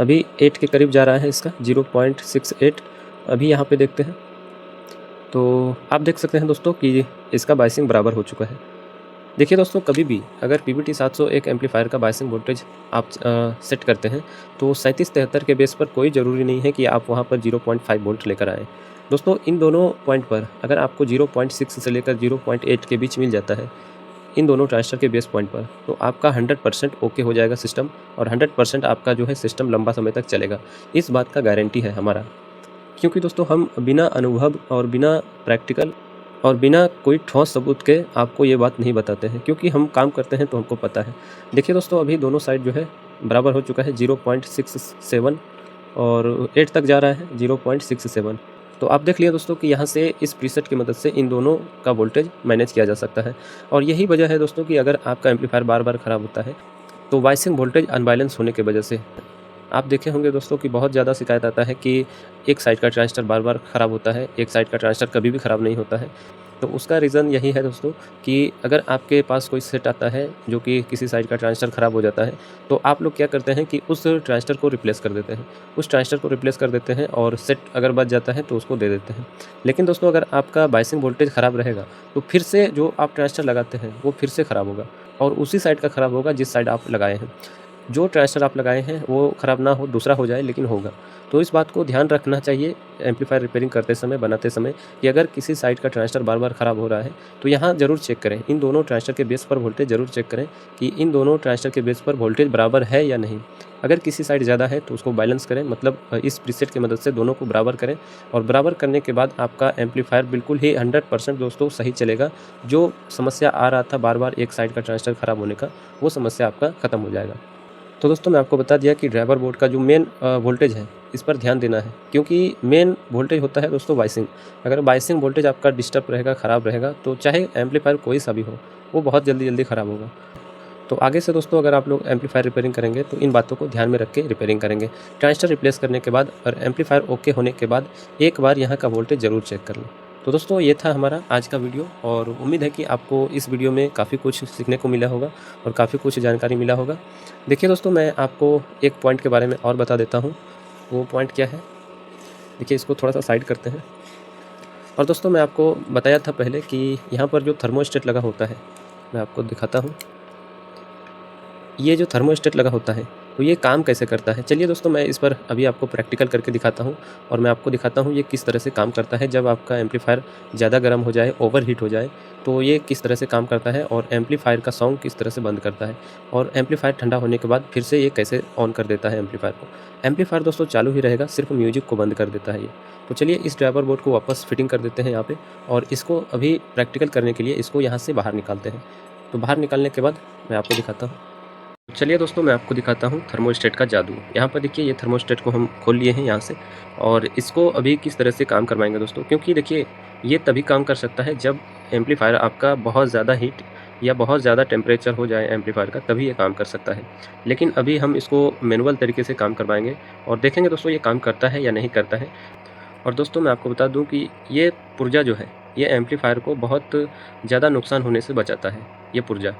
अभी 8 के करीब जा रहा है इसका, 0.68। अभी यहाँ पे देखते हैं, तो आप देख सकते हैं दोस्तों कि इसका बायसिंग बराबर हो चुका है। देखिए दोस्तों, कभी भी अगर PBT 701 एम्पलीफायर का बायसिंग वोल्टेज आप सेट करते हैं तो 3773 के बेस पर कोई ज़रूरी नहीं है कि आप वहाँ पर 0.5 वोल्ट लेकर आएँ। दोस्तों इन दोनों पॉइंट पर अगर आपको 0.6 से लेकर 0.8 के बीच मिल जाता है इन दोनों ट्रांजिस्टर के बेस पॉइंट पर, तो आपका 100% ओके हो जाएगा सिस्टम और 100% आपका जो है सिस्टम लंबा समय तक चलेगा। इस बात का गारंटी है हमारा, क्योंकि दोस्तों हम बिना अनुभव और बिना प्रैक्टिकल और बिना कोई ठोस सबूत के आपको ये बात नहीं बताते हैं, क्योंकि हम काम करते हैं तो हमको पता है। देखिए दोस्तों, अभी दोनों साइड जो है बराबर हो चुका है, 0.67 और 8 तक जा रहा है 0.67। तो आप देख लिया दोस्तों कि यहाँ से इस प्रीसेट की मदद से इन दोनों का वोल्टेज मैनेज किया जा सकता है। और यही वजह है दोस्तों कि अगर आपका एम्पलीफायर बार बार ख़राब होता है तो बायसिंग वोल्टेज अनबैलेंस होने की वजह से आप देखे होंगे दोस्तों कि बहुत ज़्यादा शिकायत आता है कि एक साइड का ट्रांजिस्टर बार बार ख़राब होता है, एक साइड का ट्रांजिस्टर कभी भी ख़राब नहीं होता है। तो उसका रीज़न यही है दोस्तों कि अगर आपके पास कोई सेट आता है जो कि किसी साइड का ट्रांजिस्टर ख़राब हो जाता है, तो आप लोग क्या करते हैं कि उस ट्रांजिस्टर को रिप्लेस कर देते हैं, उस ट्रांजिस्टर को रिप्लेस कर देते हैं और सेट अगर बच जाता है तो उसको दे देते हैं। लेकिन दोस्तों अगर आपका बायसिंग वोल्टेज ख़राब रहेगा तो फिर से जो आप ट्रांजिस्टर लगाते हैं वो फिर से ख़राब होगा और उसी साइड का ख़राब होगा जिस साइड आप लगाए हैं। जो ट्रांजिस्टर आप लगाए हैं वो ख़राब ना हो, दूसरा हो जाए, लेकिन होगा। तो इस बात को ध्यान रखना चाहिए एम्पलीफायर रिपेयरिंग करते समय, बनाते समय, कि अगर किसी साइड का ट्रांजिस्टर बार बार ख़राब हो रहा है तो यहाँ ज़रूर चेक करें, इन दोनों ट्रांजिस्टर के बेस पर वोल्टेज ज़रूर चेक करें कि इन दोनों ट्रांजिस्टर के बेस पर वोल्टेज बराबर है या नहीं। अगर किसी साइड ज़्यादा है तो उसको बैलेंस करें, मतलब इस प्रीसेट की मदद से दोनों को बराबर करें और बराबर करने के बाद आपका एम्पलीफायर बिल्कुल ही 100% दोस्तों सही चलेगा। जो समस्या आ रहा था बार बार एक साइड का ट्रांजिस्टर ख़राब होने का, वो समस्या आपका ख़त्म हो जाएगा। तो दोस्तों मैं आपको बता दिया कि ड्राइवर बोर्ड का जो मेन वोल्टेज है इस पर ध्यान देना है, क्योंकि मेन वोल्टेज होता है दोस्तों बायसिंग। अगर बायसिंग वोल्टेज आपका डिस्टर्ब रहेगा, ख़राब रहेगा, तो चाहे एम्पलीफायर कोई सा भी हो वो बहुत जल्दी ख़राब होगा। तो आगे से दोस्तों अगर आप लोग एम्पलीफायर रिपेयरिंग करेंगे तो इन बातों को ध्यान में रख के रिपेयरिंग करेंगे। ट्रांजिस्टर रिप्लेस करने के बाद और एम्पलीफायर ओके होने के बाद एक बार यहाँ का वोल्टेज ज़रूर चेक कर लें। तो दोस्तों ये था हमारा आज का वीडियो और उम्मीद है कि आपको इस वीडियो में काफ़ी कुछ सीखने को मिला होगा और काफ़ी कुछ जानकारी मिला होगा। देखिए दोस्तों, मैं आपको एक पॉइंट के बारे में और बता देता हूँ। वो पॉइंट क्या है, देखिए इसको थोड़ा सा साइड करते हैं। और दोस्तों मैं आपको बताया था पहले कि यहाँ पर जो थर्मोस्टेट लगा होता है, मैं आपको दिखाता हूँ। ये जो थर्मोस्टेट लगा होता है तो ये काम कैसे करता है, चलिए दोस्तों मैं इस पर अभी आपको प्रैक्टिकल करके दिखाता हूँ और मैं आपको दिखाता हूँ ये किस तरह से काम करता है। जब आपका एम्पलीफायर ज़्यादा गर्म हो जाए, ओवर हीट हो जाए, तो ये किस तरह से काम करता है और एम्पलीफायर का साउंड किस तरह से बंद करता है, और एम्पलीफायर ठंडा होने के बाद फिर से ये कैसे ऑन कर देता है एम्पलीफायर को। एम्पलीफायर दोस्तों चालू ही रहेगा, सिर्फ म्यूजिक को बंद कर देता है ये। तो चलिए इस ड्राइवर बोर्ड को वापस फिटिंग कर देते हैं यहाँ पे, और इसको अभी प्रैक्टिकल करने के लिए इसको यहाँ से बाहर निकालते हैं। तो बाहर निकालने के बाद मैं आपको दिखाता हूँ। चलिए दोस्तों मैं आपको दिखाता हूँ थर्मोस्टेट का जादू। यहाँ पर देखिए ये थर्मोस्टेट को हम खोल लिए हैं यहाँ से, और इसको अभी किस तरह से काम करवाएंगे दोस्तों, क्योंकि देखिए ये तभी काम कर सकता है जब एम्पलीफायर आपका बहुत ज़्यादा हीट या बहुत ज़्यादा टेम्परेचर हो जाए एम्पलीफायर का, तभी ये काम कर सकता है। लेकिन अभी हम इसको मैनुअल तरीके से काम करवाएंगे और देखेंगे दोस्तों ये काम करता है या नहीं करता है। और दोस्तों मैं आपको बता दूं कि ये पुर्जा जो है ये एम्पलीफायर को बहुत ज़्यादा नुकसान होने से बचाता है ये पुर्जा।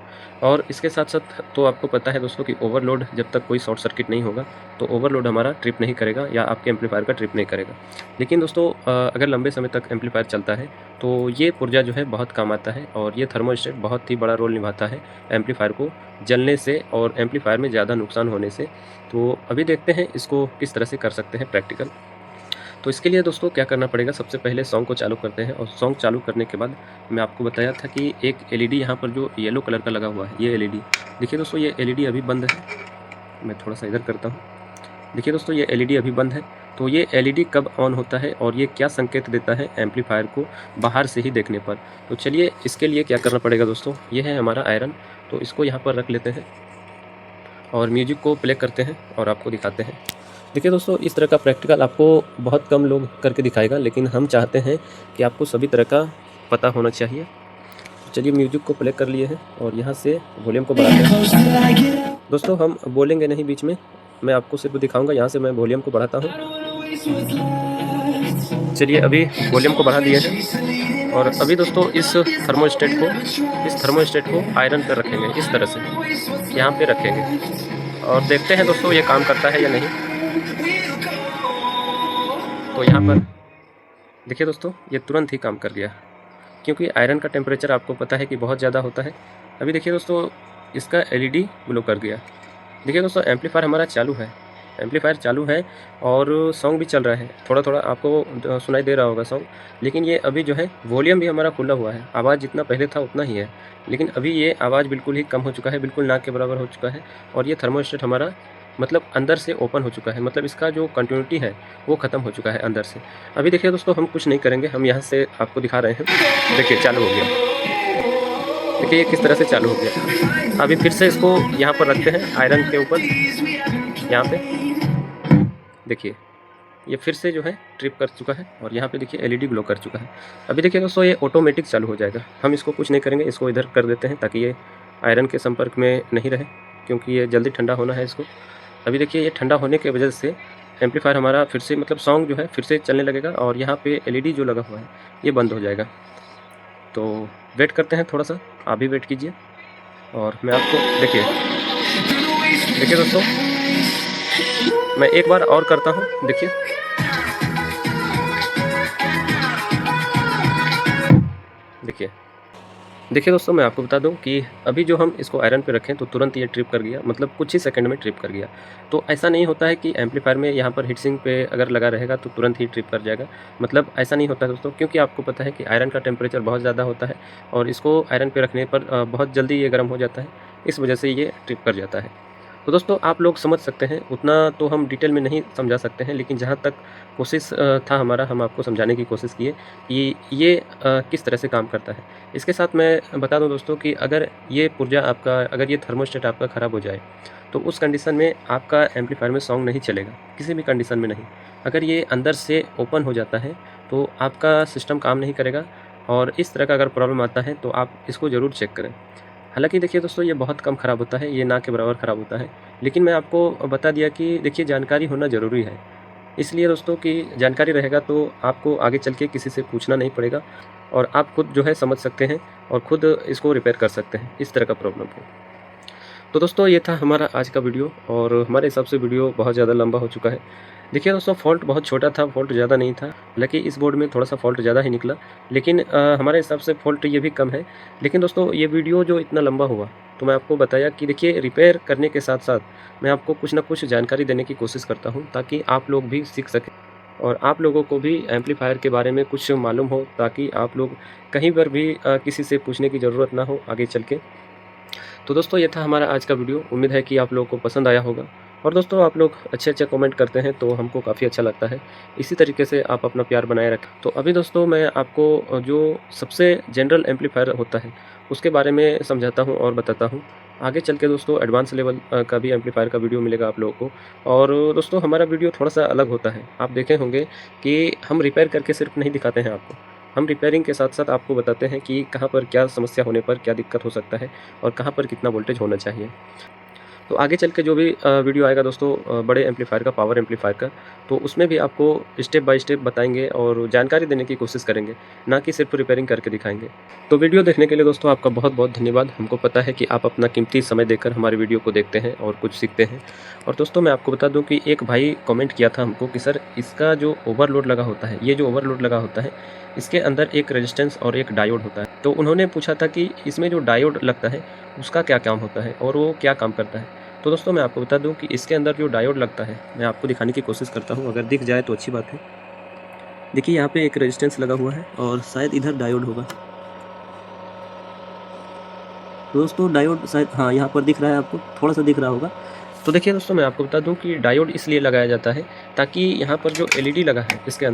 और इसके साथ साथ तो आपको पता है दोस्तों कि ओवरलोड, जब तक कोई शॉर्ट सर्किट नहीं होगा तो ओवरलोड हमारा ट्रिप नहीं करेगा या आपके एम्पलीफायर का ट्रिप नहीं करेगा। लेकिन दोस्तों अगर लंबे समय तक एम्पलीफायर चलता है तो ये पुर्जा जो है बहुत काम आता है, और ये थर्मोस्टेट बहुत ही बड़ा रोल निभाता है एम्पलीफायर को जलने से और एम्पलीफायर में ज़्यादा नुकसान होने से। तो अभी देखते हैं इसको किस तरह से कर सकते हैं प्रैक्टिकल। तो इसके लिए दोस्तों क्या करना पड़ेगा, सबसे पहले सॉन्ग को चालू करते हैं, और सॉन्ग चालू करने के बाद मैं आपको बताया था कि एक एलईडी यहाँ पर जो येलो कलर का लगा हुआ है, ये एलईडी देखिए दोस्तों, ये एलईडी अभी बंद है। मैं थोड़ा सा इधर करता हूँ। देखिए दोस्तों ये एलईडी अभी बंद है। तो ये एलईडी कब ऑन होता है और ये क्या संकेत देता है एम्पलीफायर को बाहर से ही देखने पर। तो चलिए इसके लिए क्या करना पड़ेगा दोस्तों, ये है हमारा आयरन। तो इसको यहाँ पर रख लेते हैं और म्यूजिक को प्ले करते हैं और आपको दिखाते हैं। देखिए दोस्तों इस तरह का प्रैक्टिकल आपको बहुत कम लोग करके दिखाएगा, लेकिन हम चाहते हैं कि आपको सभी तरह का पता होना चाहिए। चलिए म्यूजिक को प्ले कर लिए हैं और यहाँ से वॉल्यूम को बढ़ाते हैं। दोस्तों हम बोलेंगे नहीं बीच में, मैं आपको सिर्फ दिखाऊंगा। यहाँ से मैं वॉल्यूम को बढ़ाता हूँ। चलिए अभी वॉल्यूम को बढ़ा दिए हैं, और अभी दोस्तों इस थर्मोस्टेट को आयरन पर रखेंगे इस तरह से, यहाँ पे रखेंगे और देखते हैं दोस्तों ये काम करता है या नहीं। तो यहाँ पर देखिए दोस्तों ये तुरंत ही काम कर गया, क्योंकि आयरन का टेम्परेचर आपको पता है कि बहुत ज़्यादा होता है। अभी देखिए दोस्तों इसका एलईडी ग्लो कर गया। देखिए दोस्तों एम्पलीफायर हमारा चालू है और सॉन्ग भी चल रहा है। थोड़ा थोड़ा आपको सुनाई दे रहा होगा सॉन्ग, लेकिन ये अभी जो है वॉल्यूम भी हमारा खुला हुआ है। आवाज़ जितना पहले था उतना ही है, लेकिन अभी ये आवाज़ बिल्कुल ही कम हो चुका है, बिल्कुल ना के बराबर हो चुका है। और ये थर्मोस्टेट हमारा मतलब अंदर से ओपन हो चुका है, मतलब इसका जो कंटिन्यूटी है वो ख़त्म हो चुका है अंदर से। अभी देखिए दोस्तों हम कुछ नहीं करेंगे, हम यहाँ से आपको दिखा रहे हैं। देखिए चालू हो गया, देखिए ये किस तरह से चालू हो गया। अभी फिर से इसको यहाँ पर रखते हैं आयरन के ऊपर, यहाँ पे देखिए ये फिर से जो है ट्रिप कर चुका है, और यहाँ पे देखिए एलईडी ग्लो कर चुका है। अभी देखिए दोस्तों ये ऑटोमेटिक चालू हो जाएगा। हम इसको कुछ नहीं करेंगे, इसको इधर कर देते हैं ताकि ये आयरन के संपर्क में नहीं रहे, क्योंकि ये जल्दी ठंडा होना है इसको। अभी देखिए ये ठंडा होने की वजह से एम्पलीफायर हमारा फिर से मतलब सॉन्ग जो है फिर से चलने लगेगा, और यहाँ पे एलईडी जो लगा हुआ है ये बंद हो जाएगा। तो वेट करते हैं थोड़ा सा, आप भी वेट कीजिए और मैं आपको देखिए दोस्तों मैं एक बार और करता हूँ। देखिए दोस्तों मैं आपको बता दूं कि अभी जो हम इसको आयरन पे रखें तो तुरंत ये ट्रिप कर गया, मतलब कुछ ही सेकंड में ट्रिप कर गया। तो ऐसा नहीं होता है कि एम्पलीफायर में यहाँ पर हीट सिंक पे अगर लगा रहेगा तो तुरंत ही ट्रिप कर जाएगा, मतलब ऐसा नहीं होता दोस्तों, क्योंकि आपको पता है कि आयरन का टेम्परेचर बहुत ज़्यादा होता है और इसको आयरन पे रखने पर बहुत जल्दी ये गर्म हो जाता है, इस वजह से ये ट्रिप कर जाता है। तो दोस्तों आप लोग समझ सकते हैं, उतना तो हम डिटेल में नहीं समझा सकते हैं, लेकिन जहाँ तक कोशिश था हमारा, हम आपको समझाने की कोशिश किए कि ये किस तरह से काम करता है। इसके साथ मैं बता दूं दोस्तों कि अगर ये पुर्जा आपका, अगर ये थर्मोस्टेट आपका ख़राब हो जाए तो उस कंडीशन में आपका एम्पलीफायर में सॉन्ग नहीं चलेगा, किसी भी कंडीशन में नहीं। अगर ये अंदर से ओपन हो जाता है तो आपका सिस्टम काम नहीं करेगा, और इस तरह का अगर प्रॉब्लम आता है तो आप इसको ज़रूर चेक करें। हालांकि देखिए दोस्तों ये बहुत कम ख़राब होता है, ये ना के बराबर ख़राब होता है, लेकिन मैं आपको बता दिया कि देखिए जानकारी होना ज़रूरी है। इसलिए दोस्तों कि जानकारी रहेगा तो आपको आगे चल के किसी से पूछना नहीं पड़ेगा, और आप खुद जो है समझ सकते हैं और ख़ुद इसको रिपेयर कर सकते हैं इस तरह का प्रॉब्लम हो। तो दोस्तों ये था हमारा आज का वीडियो, और हमारे हिसाब से वीडियो बहुत ज़्यादा लंबा हो चुका है। देखिए दोस्तों फॉल्ट बहुत छोटा था, फॉल्ट ज़्यादा नहीं था, हालांकि इस बोर्ड में थोड़ा सा फॉल्ट ज़्यादा ही निकला, लेकिन हमारे हिसाब से फॉल्ट ये भी कम है। लेकिन दोस्तों ये वीडियो जो इतना लंबा हुआ तो मैं आपको बताया कि देखिए रिपेयर करने के साथ साथ मैं आपको कुछ ना कुछ जानकारी देने की कोशिश करता हूँ, ताकि आप लोग भी सीख सकें और आप लोगों को भी एम्पलीफायर के बारे में कुछ मालूम हो, ताकि आप लोग कहीं पर भी किसी से पूछने की ज़रूरत ना हो आगे चल के। तो दोस्तों ये था हमारा आज का वीडियो। उम्मीद है कि आप लोगों को पसंद आया होगा। और दोस्तों आप लोग अच्छे-अच्छे कमेंट करते हैं तो हमको काफ़ी अच्छा लगता है। इसी तरीके से आप अपना प्यार बनाए रखें। तो अभी दोस्तों मैं आपको जो सबसे जनरल एम्पलीफायर होता है उसके बारे में समझाता हूँ और बताता हूँ। आगे चल के दोस्तों एडवांस लेवल का भी एम्पलीफायर का वीडियो मिलेगा आप लोगों को। और दोस्तों हमारा वीडियो थोड़ा-सा अलग होता है। आप देखे होंगे कि हम रिपेयर करके सिर्फ नहीं दिखाते हैं आपको। हम रिपेयरिंग के साथ-साथ आपको बताते हैं कि कहाँ पर क्या समस्या होने पर क्या दिक्कत हो सकता है और कहाँ पर कितना वोल्टेज होना चाहिए। तो आगे चल के जो भी वीडियो आएगा दोस्तों बड़े एम्पलीफायर का, पावर एम्पलीफायर का, तो उसमें भी आपको स्टेप बाय स्टेप बताएँगे और जानकारी देने की कोशिश करेंगे, ना कि सिर्फ रिपेयरिंग करके दिखाएँगे। तो वीडियो देखने के लिए दोस्तों आपका बहुत-बहुत धन्यवाद। हमको पता है कि आप अपना कीमती समय देकर हमारे वीडियो को देखते हैं और कुछ सीखते हैं। और दोस्तों मैं आपको बता दूँ कि एक भाई कमेंट किया था हमको कि सर इसका जो ओवरलोड लगा होता है, ये जो ओवरलोड लगा होता है, इसके अंदर एक रेजिस्टेंस और एक डायोड होता है। तो उन्होंने पूछा था कि इसमें जो डायोड लगता है, उसका क्या काम होता है और वो क्या काम करता है? तो दोस्तों मैं आपको बता दूं कि इसके अंदर जो डायोड लगता है, मैं आपको दिखाने की कोशिश करता हूं, अगर दिख जाए तो अच्छी बात है। देखिए यहाँ पे एक रेजिस्टेंस लगा हुआ है और शायद इधर डायोड होगा। तो दोस्तों डायोड शायद, हाँ यहाँ पर दिख रहा है, आपको थोड़ा सा दिख रहा होगा। तो देखिए दोस्तों मैं आपको बता दूं कि डायोड इसलिए लगाया जाता है ताकि यहाँ पर जो एलईडी लगा है इसके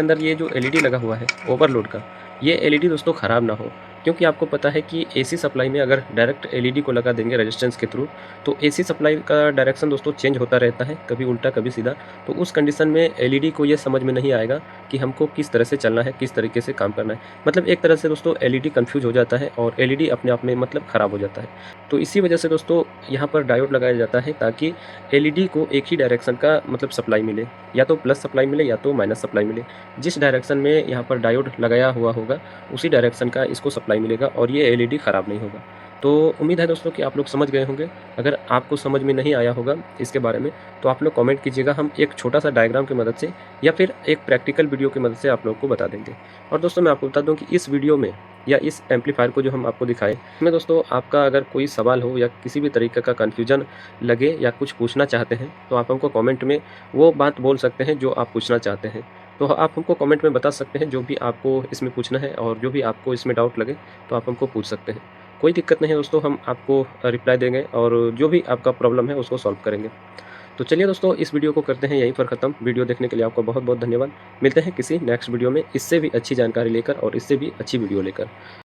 अंदर ये जो एलईडी लगा हुआ है ओवरलोड का, ये एलईडी दोस्तों ख़राब ना हो। क्योंकि आपको पता है कि एसी सप्लाई में अगर डायरेक्ट एलईडी को लगा देंगे रेजिस्टेंस के थ्रू, तो एसी सप्लाई का डायरेक्शन दोस्तों चेंज होता रहता है, कभी उल्टा कभी सीधा। तो उस कंडीशन में एलईडी को ये समझ में नहीं आएगा कि हमको किस तरह से चलना है, किस तरीके से काम करना है। मतलब एक तरह से दोस्तों एलईडी कन्फ्यूज़ हो जाता है और एलईडी अपने आप में मतलब ख़राब हो जाता है। तो इसी वजह से दोस्तों यहाँ पर डायोड लगाया जाता है, ताकि एलईडी को एक ही डायरेक्शन का मतलब सप्लाई मिले, या तो प्लस सप्लाई मिले या तो माइनस सप्लाई मिले। जिस डायरेक्शन में यहाँ पर डायोड लगाया हुआ होगा उसी डायरेक्शन का इसको सप्लाई मिलेगा और ये एलईडी ख़राब नहीं होगा। तो उम्मीद है दोस्तों कि आप लोग समझ गए होंगे। अगर आपको समझ में नहीं आया होगा इसके बारे में तो आप लोग कमेंट कीजिएगा, हम एक छोटा-सा डायग्राम की मदद से या फिर एक प्रैक्टिकल वीडियो की मदद से आप लोगों को बता देंगे। और दोस्तों मैं आपको बता दूँ कि इस वीडियो में या इस एम्पलीफायर को जो हम आपको दिखाएँ, इसमें दोस्तों आपका अगर कोई सवाल हो या किसी भी तरीके का कन्फ्यूजन लगे या कुछ पूछना चाहते हैं, तो आप हमको कमेंट में वो बात बोल सकते हैं जो आप पूछना चाहते हैं। तो आप हमको कमेंट में बता सकते हैं जो भी आपको इसमें पूछना है, और जो भी आपको इसमें डाउट लगे तो आप हमको पूछ सकते हैं। कोई दिक्कत नहीं है दोस्तों, हम आपको रिप्लाई देंगे और जो भी आपका प्रॉब्लम है उसको सॉल्व करेंगे। तो चलिए दोस्तों इस वीडियो को करते हैं यहीं पर ख़त्म। वीडियो देखने के लिए आपका बहुत-बहुत धन्यवाद। मिलते हैं किसी नेक्स्ट वीडियो में इससे भी अच्छी जानकारी लेकर और इससे भी अच्छी वीडियो लेकर।